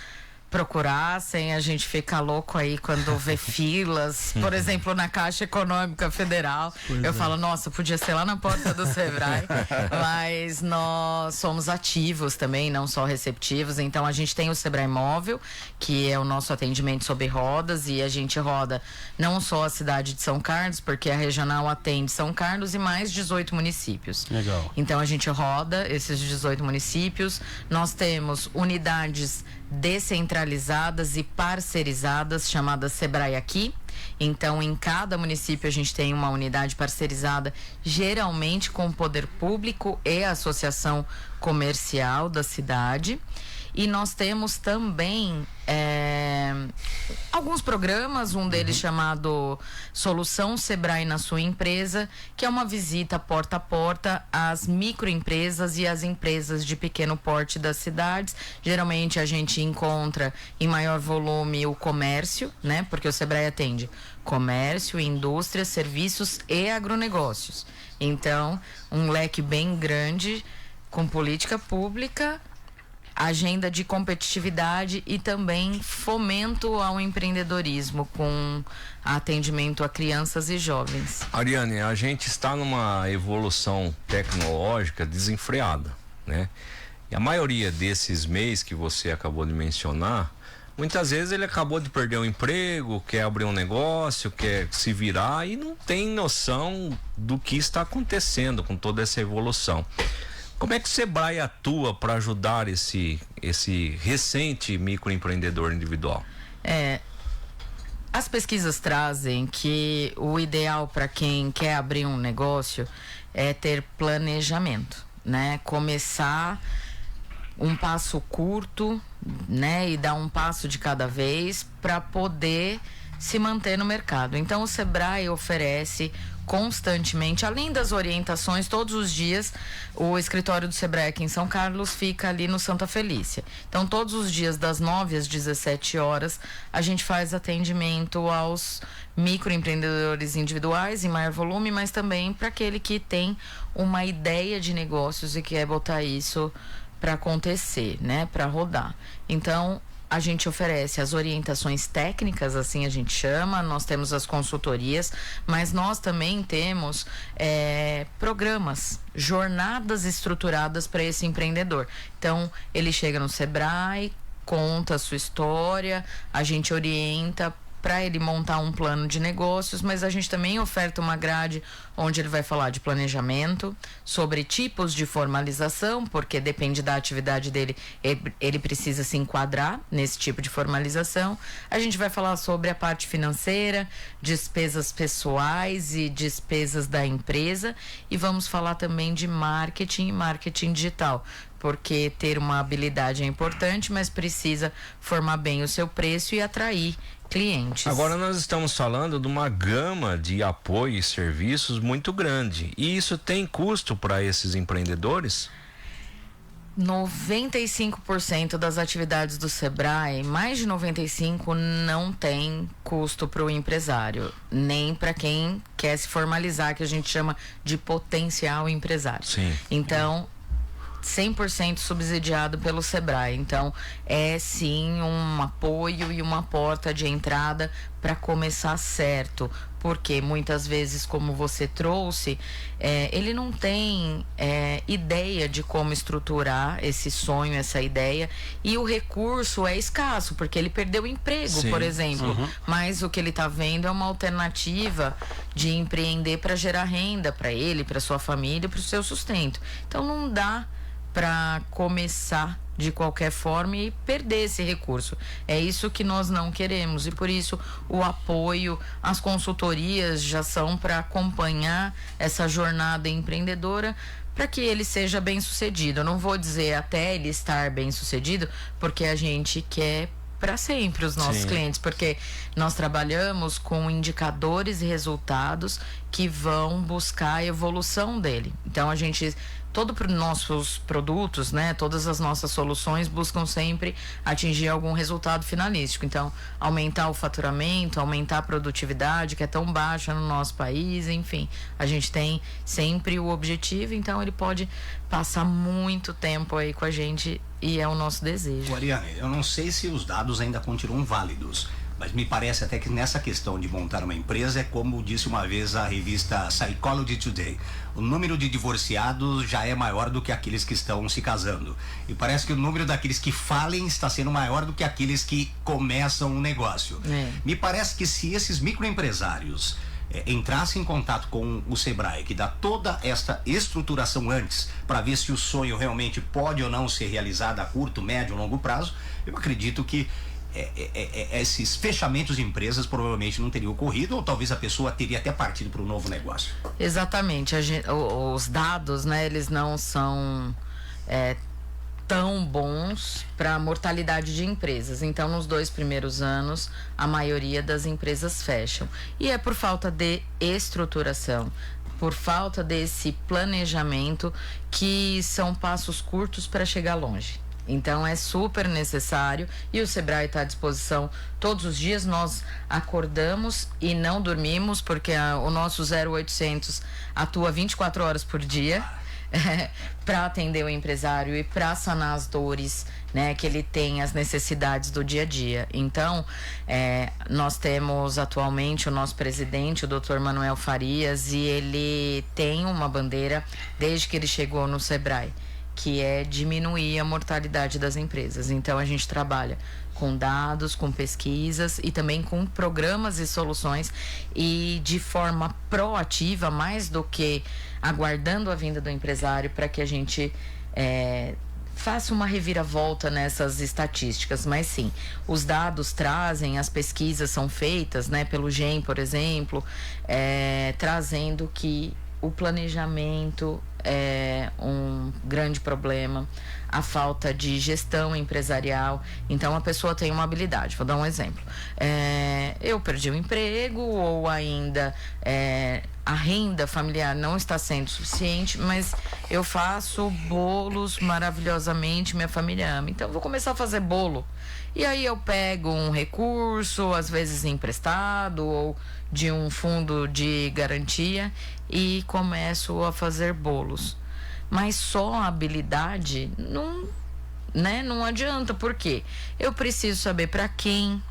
procurassem, a gente fica louco aí quando vê filas, por exemplo, na Caixa Econômica Federal. Eu falo, nossa, podia ser lá na porta do Sebrae, mas nós somos ativos também, não só receptivos. Então a gente tem o Sebrae Móvel, que é o nosso atendimento sob rodas, e a gente roda não só a cidade de São Carlos, porque a regional atende São Carlos e mais 18 municípios. Legal. Então a gente roda esses 18 municípios. Nós temos unidades descentralizadas e parcerizadas chamadas Sebrae Aqui. Então, em cada município a gente tem uma unidade parcerizada, geralmente com o poder público e a associação comercial da cidade. E nós temos também alguns programas, um deles chamado Solução Sebrae na sua empresa, que é uma visita porta a porta às microempresas e às empresas de pequeno porte das cidades. Geralmente a gente encontra em maior volume o comércio, né? Porque o Sebrae atende comércio, indústria, serviços e agronegócios. Então, um leque bem grande com política pública, agenda de competitividade e também fomento ao empreendedorismo com atendimento a crianças e jovens. Ariane, a gente está numa evolução tecnológica desenfreada, né? E a maioria desses MEIs que você acabou de mencionar, muitas vezes ele acabou de perder o emprego, quer abrir um negócio, quer se virar e não tem noção do que está acontecendo com toda essa evolução. Como é que o Sebrae atua para ajudar esse recente microempreendedor individual? As pesquisas trazem que o ideal para quem quer abrir um negócio é ter planejamento, né? Começar um passo curto, né? E dar um passo de cada vez para poder se manter no mercado. Então o Sebrae oferece constantemente, além das orientações, todos os dias o escritório do Sebrae aqui em São Carlos fica ali no Santa Felícia. Então todos os dias das 9 às 17 horas a gente faz atendimento aos microempreendedores individuais em maior volume, mas também para aquele que tem uma ideia de negócios e quer botar isso para acontecer, né, para rodar. Então a gente oferece as orientações técnicas, assim a gente chama, nós temos as consultorias, mas nós também temos programas, jornadas estruturadas para esse empreendedor. Então, ele chega no Sebrae, conta a sua história, a gente orienta para ele montar um plano de negócios, mas a gente também oferta uma grade onde ele vai falar de planejamento, sobre tipos de formalização, porque depende da atividade dele, ele precisa se enquadrar nesse tipo de formalização. A gente vai falar sobre a parte financeira, despesas pessoais e despesas da empresa, e vamos falar também de marketing e marketing digital, porque ter uma habilidade é importante, mas precisa formar bem o seu preço e atrair clientes. Agora nós estamos falando de uma gama de apoio e serviços muito grande. E isso tem custo para esses empreendedores? 95% das atividades do Sebrae, mais de 95%, não tem custo para o empresário, nem para quem quer se formalizar, que a gente chama de potencial empresário. Sim. Então, 100% subsidiado pelo Sebrae. Então, é sim um apoio e uma porta de entrada para começar certo, porque muitas vezes, como você trouxe, ele não tem ideia de como estruturar esse sonho, essa ideia, e o recurso é escasso, porque ele perdeu o emprego, Sim. por exemplo. Uhum. Mas o que ele está vendo é uma alternativa de empreender para gerar renda para ele, para sua família, para o seu sustento. Então não dá para começar de qualquer forma e perder esse recurso. É isso que nós não queremos, e por isso o apoio, as consultorias já são para acompanhar essa jornada empreendedora para que ele seja bem sucedido. Eu não vou dizer até ele estar bem sucedido, porque a gente quer para sempre os nossos clientes, porque nós trabalhamos com indicadores e resultados que vão buscar a evolução dele. Então a gente todos os nossos produtos, né, todas as nossas soluções buscam sempre atingir algum resultado finalístico. Então, aumentar o faturamento, aumentar a produtividade, que é tão baixa no nosso país, enfim, a gente tem sempre o objetivo, então ele pode passar muito tempo aí com a gente e é o nosso desejo. Ariane, eu não sei se os dados ainda continuam válidos, mas me parece até que nessa questão de montar uma empresa é como disse uma vez a revista Psychology Today. O número de divorciados já é maior do que aqueles que estão se casando. E parece que o número daqueles que falem está sendo maior do que aqueles que começam um negócio. Me parece que se esses microempresários entrassem em contato com o Sebrae, que dá toda esta estruturação antes, para ver se o sonho realmente pode ou não ser realizado a curto, médio ou longo prazo, eu acredito que esses fechamentos de empresas provavelmente não teriam ocorrido, ou talvez a pessoa teria até partido para um novo negócio. Exatamente, os dados, né, eles não são tão bons para a mortalidade de empresas. Então, nos 2 primeiros anos, a maioria das empresas fecham. E é por falta de estruturação, por falta desse planejamento, que são passos curtos para chegar longe. Então é super necessário e o Sebrae está à disposição todos os dias. Nós acordamos e não dormimos, porque o nosso 0800 atua 24 horas por dia para atender o empresário e para sanar as dores, né, que ele tem, as necessidades do dia a dia. Então, nós temos atualmente o nosso presidente, o Dr. Manuel Farias, e ele tem uma bandeira desde que ele chegou no Sebrae, que é diminuir a mortalidade das empresas. Então, a gente trabalha com dados, com pesquisas e também com programas e soluções, e de forma proativa, mais do que aguardando a vinda do empresário, para que a gente faça uma reviravolta nessas estatísticas. Mas sim, os dados trazem, as pesquisas são feitas, né, pelo GEM, por exemplo, trazendo que o planejamento é um grande problema, a falta de gestão empresarial. Então, a pessoa tem uma habilidade, vou dar um exemplo, eu perdi o emprego, ou ainda a renda familiar não está sendo suficiente, mas eu faço bolos maravilhosamente, minha família ama, então vou começar a fazer bolo. E aí eu pego um recurso, às vezes emprestado ou de um fundo de garantia, e começo a fazer bolos. Mas só a habilidade não adianta, porque eu preciso saber para quem,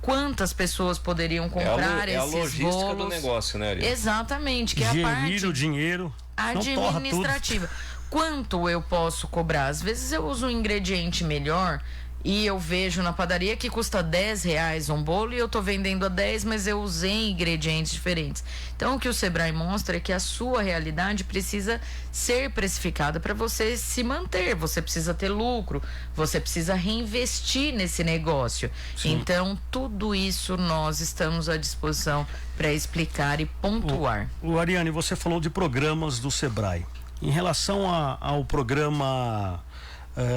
quantas pessoas poderiam comprar esses bolos. É a logística do negócio, né, Ariane? Exatamente, que é a parte o dinheiro administrativa. Quanto eu posso cobrar? Às vezes eu uso um ingrediente melhor e eu vejo na padaria que custa R$10 um bolo, e eu tô vendendo a 10, mas eu usei ingredientes diferentes. Então, o que o Sebrae mostra é que a sua realidade precisa ser precificada para você se manter. Você precisa ter lucro, você precisa reinvestir nesse negócio. Sim. Então, tudo isso nós estamos à disposição para explicar e pontuar. O Ariane, você falou de programas do Sebrae. Em relação ao programa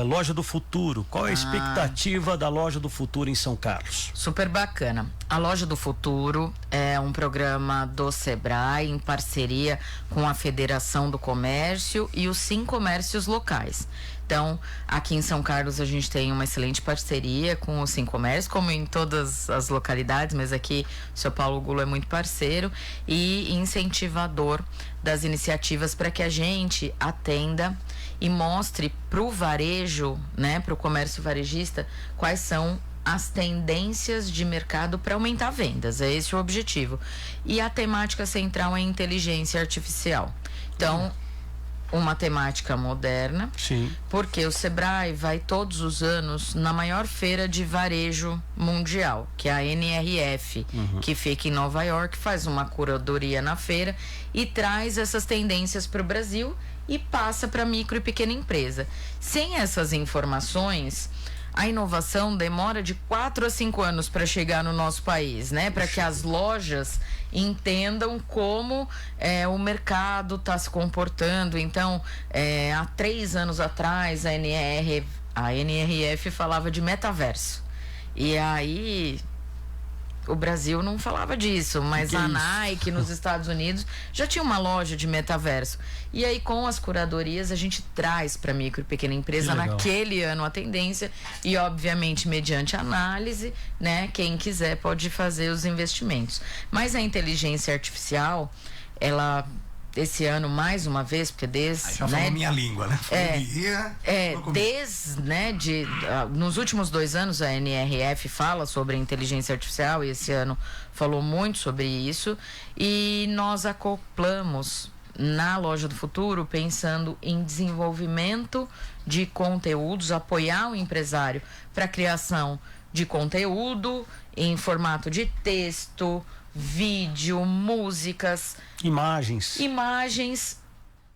Loja do Futuro, qual é a expectativa da Loja do Futuro em São Carlos? Super bacana. A Loja do Futuro é um programa do Sebrae em parceria com a Federação do Comércio e os 5 comércios locais. Então, aqui em São Carlos a gente tem uma excelente parceria com o Sim Comércio, como em todas as localidades, mas aqui o seu Paulo Gulo é muito parceiro e incentivador das iniciativas para que a gente atenda e mostre para o varejo, né, para o comércio varejista, quais são as tendências de mercado para aumentar vendas. É esse o objetivo. E a temática central é inteligência artificial. Então, uma temática moderna. Sim. Porque o Sebrae vai todos os anos na maior feira de varejo mundial, que é a NRF, que fica em Nova York, faz uma curadoria na feira e traz essas tendências para o Brasil e passa para micro e pequena empresa. Sem essas informações, a inovação demora de 4 a 5 anos para chegar no nosso país, né? Para que as lojas entendam como o mercado está se comportando. Então, há 3 anos atrás, a NRF falava de metaverso. E aí o Brasil não falava disso, mas a Nike nos Estados Unidos já tinha uma loja de metaverso. E aí, com as curadorias, a gente traz para micro e pequena empresa naquele ano a tendência e, obviamente, mediante análise, né? Quem quiser pode fazer os investimentos. Mas a inteligência artificial, ela... esse ano, mais uma vez, porque desde... já falou minha língua, né? Nos últimos 2 anos, a NRF fala sobre inteligência artificial e esse ano falou muito sobre isso. E nós acoplamos na Loja do Futuro, pensando em desenvolvimento de conteúdos, apoiar o empresário para a criação de conteúdo em formato de texto, vídeo, músicas, imagens,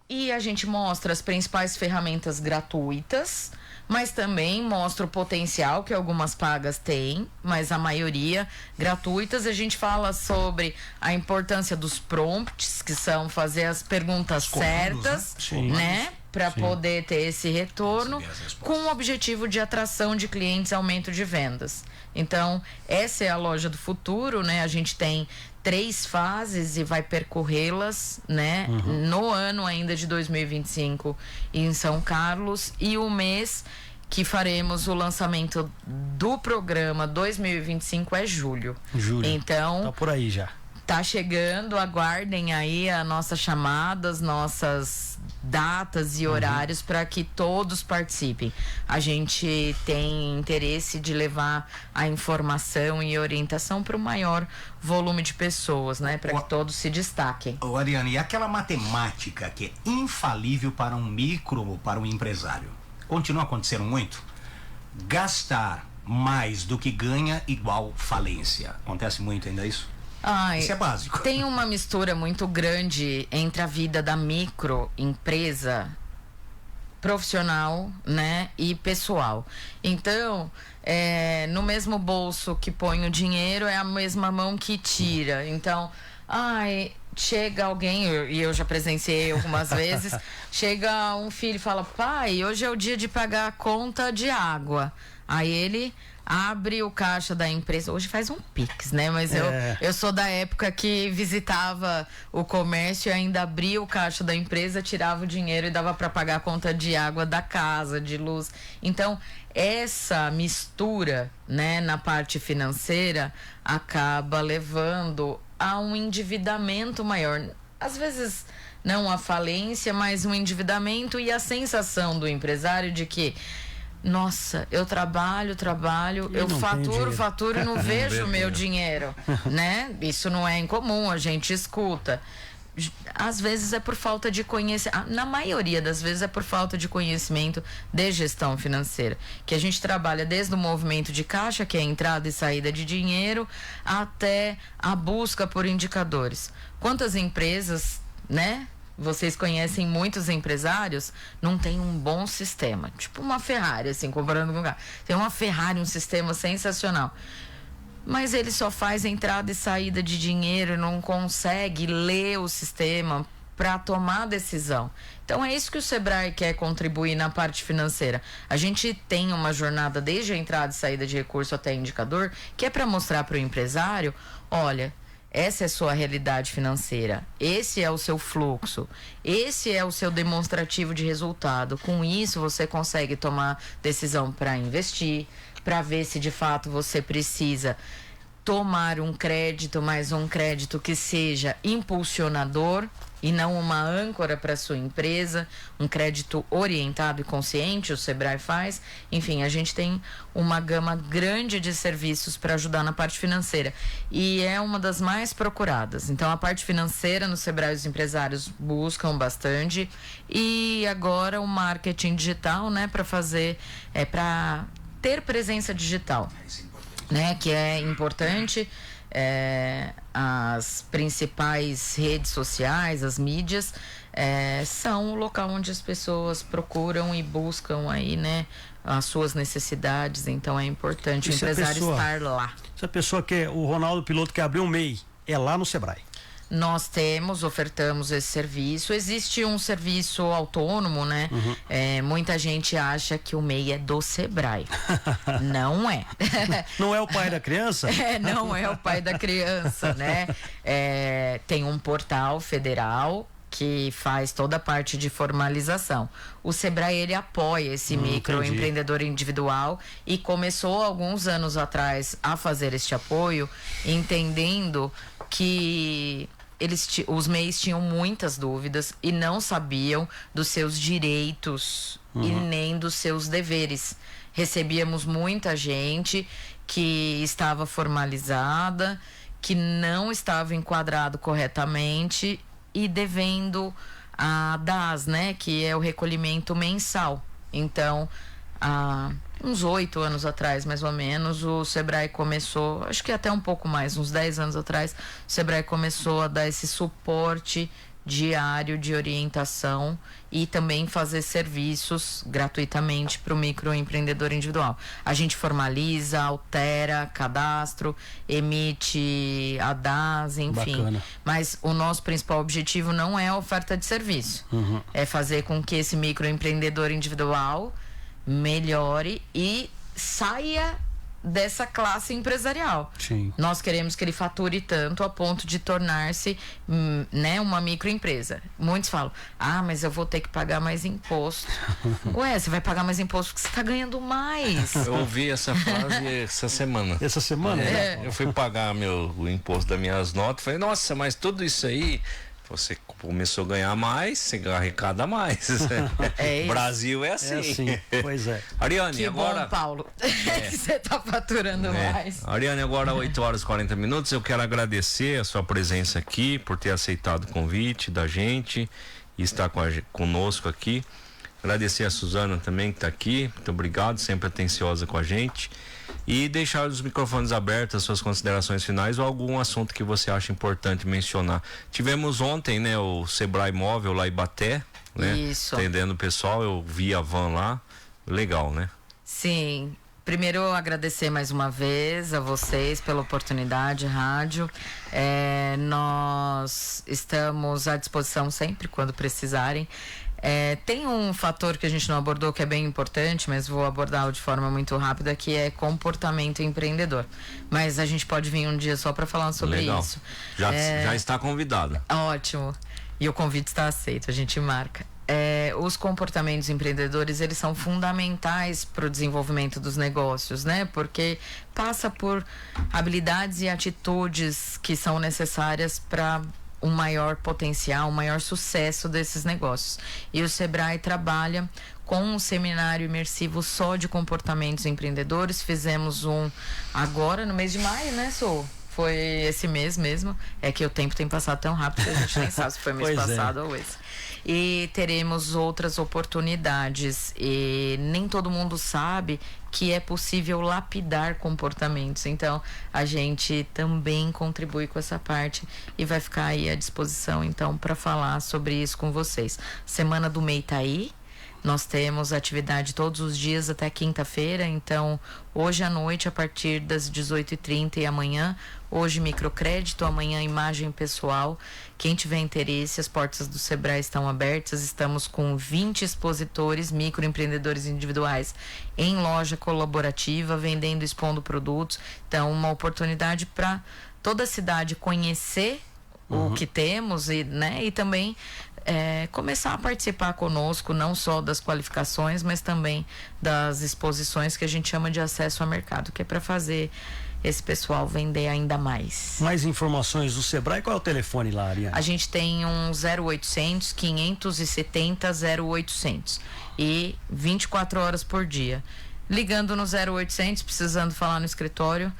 e a gente mostra as principais ferramentas gratuitas, mas também mostra o potencial que algumas pagas têm, mas a maioria gratuitas. A gente fala sobre a importância dos prompts, que são fazer as perguntas certas, né? Para poder ter esse retorno, com o objetivo de atração de clientes e aumento de vendas. Então, essa é a Loja do Futuro, né? A gente tem 3 fases e vai percorrê-las, né? No ano ainda de 2025 em São Carlos, e o mês que faremos o lançamento do programa 2025 é julho. Então, tá por aí já. Tá chegando, aguardem aí a nossa chamada, as nossas datas e horários para que todos participem. A gente tem interesse de levar a informação e orientação para o maior volume de pessoas, né? Para que todos se destaquem. Ô, Ariane, e aquela matemática que é infalível para um micro, para um empresário, continua acontecendo muito? Gastar mais do que ganha igual falência. Acontece muito ainda isso? Isso é básico. Tem uma mistura muito grande entre a vida da microempresa profissional, né, e pessoal. Então, no mesmo bolso que põe o dinheiro é a mesma mão que tira. Então, chega alguém, e eu já presenciei algumas vezes, chega um filho e fala: pai, hoje é o dia de pagar a conta de água. Aí ele abre o caixa da empresa, hoje faz um Pix, né? Mas eu sou da época que visitava o comércio e ainda abria o caixa da empresa, tirava o dinheiro e dava para pagar a conta de água da casa, de luz. Então, essa mistura, né, na parte financeira acaba levando a um endividamento maior. Às vezes não a falência, mas um endividamento e a sensação do empresário de que: nossa, eu trabalho, eu faturo e não vejo o meu dinheiro, né? Isso não é incomum, a gente escuta. Às vezes é por falta de conhecimento, na maioria das vezes é por falta de conhecimento de gestão financeira, que a gente trabalha desde o movimento de caixa, que é a entrada e saída de dinheiro, até a busca por indicadores. Quantas empresas, né? Vocês conhecem muitos empresários, não tem um bom sistema. Tipo uma Ferrari, assim, comparando com um carro. Tem uma Ferrari, um sistema sensacional. Mas ele só faz entrada e saída de dinheiro, não consegue ler o sistema para tomar decisão. Então é isso que o Sebrae quer contribuir na parte financeira. A gente tem uma jornada desde a entrada e saída de recurso até indicador, que é para mostrar para o empresário: olha, essa é a sua realidade financeira, esse é o seu fluxo, esse é o seu demonstrativo de resultado. Com isso você consegue tomar decisão para investir, para ver se de fato você precisa tomar um crédito, mas um crédito que seja impulsionador e não uma âncora para sua empresa, um crédito orientado e consciente, o Sebrae faz. Enfim, a gente tem uma gama grande de serviços para ajudar na parte financeira e é uma das mais procuradas. Então, a parte financeira no Sebrae os empresários buscam bastante, e agora o marketing digital, né, para fazer, para ter presença digital, né, que é importante. As principais redes sociais, as mídias, são o local onde as pessoas procuram e buscam aí, né, as suas necessidades. Então é importante o empresário estar lá. Se a pessoa quer, o Ronaldo Piloto quer abrir um MEI, é lá no Sebrae. Nós ofertamos esse serviço. Existe um serviço autônomo, né? Muita gente acha que o MEI é do Sebrae. Não é. Não é o pai da criança? Não é o pai da criança, né? Tem um portal federal que faz toda a parte de formalização. O Sebrae, ele apoia esse microempreendedor individual e começou alguns anos atrás a fazer este apoio, entendendo que os MEIs tinham muitas dúvidas e não sabiam dos seus direitos e nem dos seus deveres. Recebíamos muita gente que estava formalizada, que não estava enquadrado corretamente e devendo a DAS, né, que é o recolhimento mensal. Então, há uns 8 anos atrás, mais ou menos, o Sebrae começou, acho que até um pouco mais, uns 10 anos atrás, o Sebrae começou a dar esse suporte diário de orientação e também fazer serviços gratuitamente para o microempreendedor individual. A gente formaliza, altera cadastro, emite a DAS, enfim. Bacana. Mas o nosso principal objetivo não é a oferta de serviço. É fazer com que esse microempreendedor individual melhore e saia dessa classe empresarial. Sim. Nós queremos que ele fature tanto a ponto de tornar-se, né, uma microempresa. Muitos falam, mas eu vou ter que pagar mais imposto. Ué, você vai pagar mais imposto porque você está ganhando mais. Eu ouvi essa frase essa semana. Essa semana? Eu fui pagar o imposto das minhas notas, falei, nossa, mas tudo isso aí, você começou a ganhar mais, você arrecada mais. Brasil é assim. É assim, pois é. Ariane, que agora... bom, Paulo, que você tá faturando mais. Ariane, agora 8 horas e 40 minutos, eu quero agradecer a sua presença aqui, por ter aceitado o convite da gente e estar conosco aqui. Agradecer a Suzana também, que está aqui, muito obrigado, sempre atenciosa com a gente. E deixar os microfones abertos, as suas considerações finais ou algum assunto que você acha importante mencionar. Tivemos ontem, né, o Sebrae Móvel lá em Ibaté, né? Isso. Atendendo o pessoal, eu vi a van lá, legal, né? Sim. Primeiro, agradecer mais uma vez a vocês pela oportunidade, rádio. Nós estamos à disposição sempre, quando precisarem. Tem um fator que a gente não abordou que é bem importante, mas vou abordá-lo de forma muito rápida, que é comportamento empreendedor. Mas a gente pode vir um dia só para falar sobre legal. Isso. Já está convidada. Ótimo. E o convite está aceito, a gente marca. Os comportamentos empreendedores, eles são fundamentais para o desenvolvimento dos negócios, né? Porque passa por habilidades e atitudes que são necessárias para um maior potencial, um maior sucesso desses negócios. E o Sebrae trabalha com um seminário imersivo só de comportamentos empreendedores. Fizemos um agora no mês de maio, né, Sô? Foi esse mês mesmo. É que o tempo tem passado tão rápido que a gente nem sabe se foi mês passado ou esse. E teremos outras oportunidades. E nem todo mundo sabe que é possível lapidar comportamentos. Então, a gente também contribui com essa parte e vai ficar aí à disposição, então, para falar sobre isso com vocês. Semana do MEI tá aí. Nós temos atividade todos os dias até quinta-feira, então hoje à noite a partir das 18h30 e amanhã, hoje microcrédito, amanhã imagem pessoal. Quem tiver interesse, as portas do Sebrae estão abertas, estamos com 20 expositores, microempreendedores individuais em loja colaborativa, vendendo e expondo produtos. Então, uma oportunidade para toda a cidade conhecer o que temos e também começar a participar conosco, não só das qualificações, mas também das exposições que a gente chama de acesso ao mercado, que é para fazer esse pessoal vender ainda mais. Mais informações do Sebrae, qual é o telefone lá, Ariane? A gente tem um 0800 570 0800 e 24 horas por dia. Ligando no 0800, precisando falar no escritório,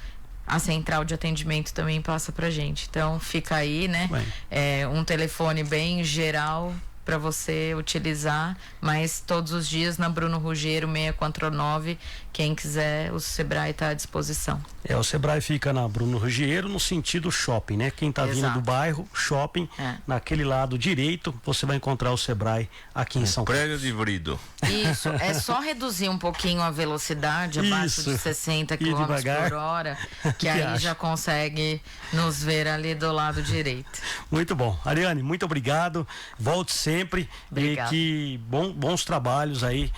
a central de atendimento também passa pra gente. Então fica aí, né? Um telefone bem geral para você utilizar, mas todos os dias na Bruno Ruggiero 649, quem quiser, o Sebrae está à disposição. O Sebrae fica na Bruno Ruggiero no sentido shopping, né? Quem está vindo do bairro, shopping, naquele lado direito, você vai encontrar o Sebrae aqui em São Paulo. Prédio de Vrido. Isso, é só reduzir um pouquinho a velocidade, abaixo de 60 km por hora, que aí já consegue nos ver ali do lado direito. Muito bom. Ariane, muito obrigado. Volte sempre. Obrigada. E que bons trabalhos aí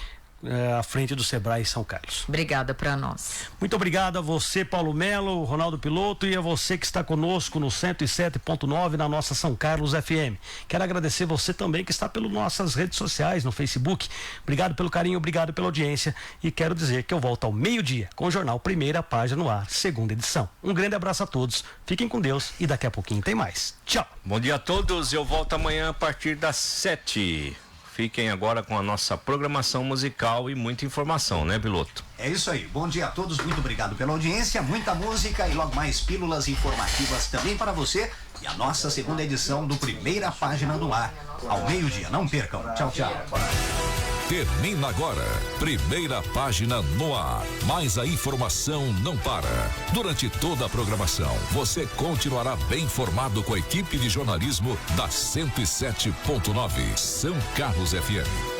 à frente do Sebrae São Carlos. Obrigada para nós. Muito obrigado a você, Paulo Melo, Ronaldo Piloto, e a você que está conosco no 107.9 na nossa São Carlos FM. Quero agradecer você também que está pelas nossas redes sociais, no Facebook. Obrigado pelo carinho, obrigado pela audiência, e quero dizer que eu volto ao meio-dia com o jornal Primeira Página no Ar, segunda edição. Um grande abraço a todos, fiquem com Deus e daqui a pouquinho tem mais. Tchau. Bom dia a todos, eu volto amanhã a partir das 7h. Fiquem agora com a nossa programação musical e muita informação, né, Piloto? É isso aí. Bom dia a todos, muito obrigado pela audiência, muita música e logo mais pílulas informativas também para você. E a nossa segunda edição do Primeira Página no Ar, ao meio-dia. Não percam. Tchau, tchau. Termina agora. Primeira Página no Ar. Mas a informação não para. Durante toda a programação, você continuará bem informado com a equipe de jornalismo da 107.9 São Carlos FM.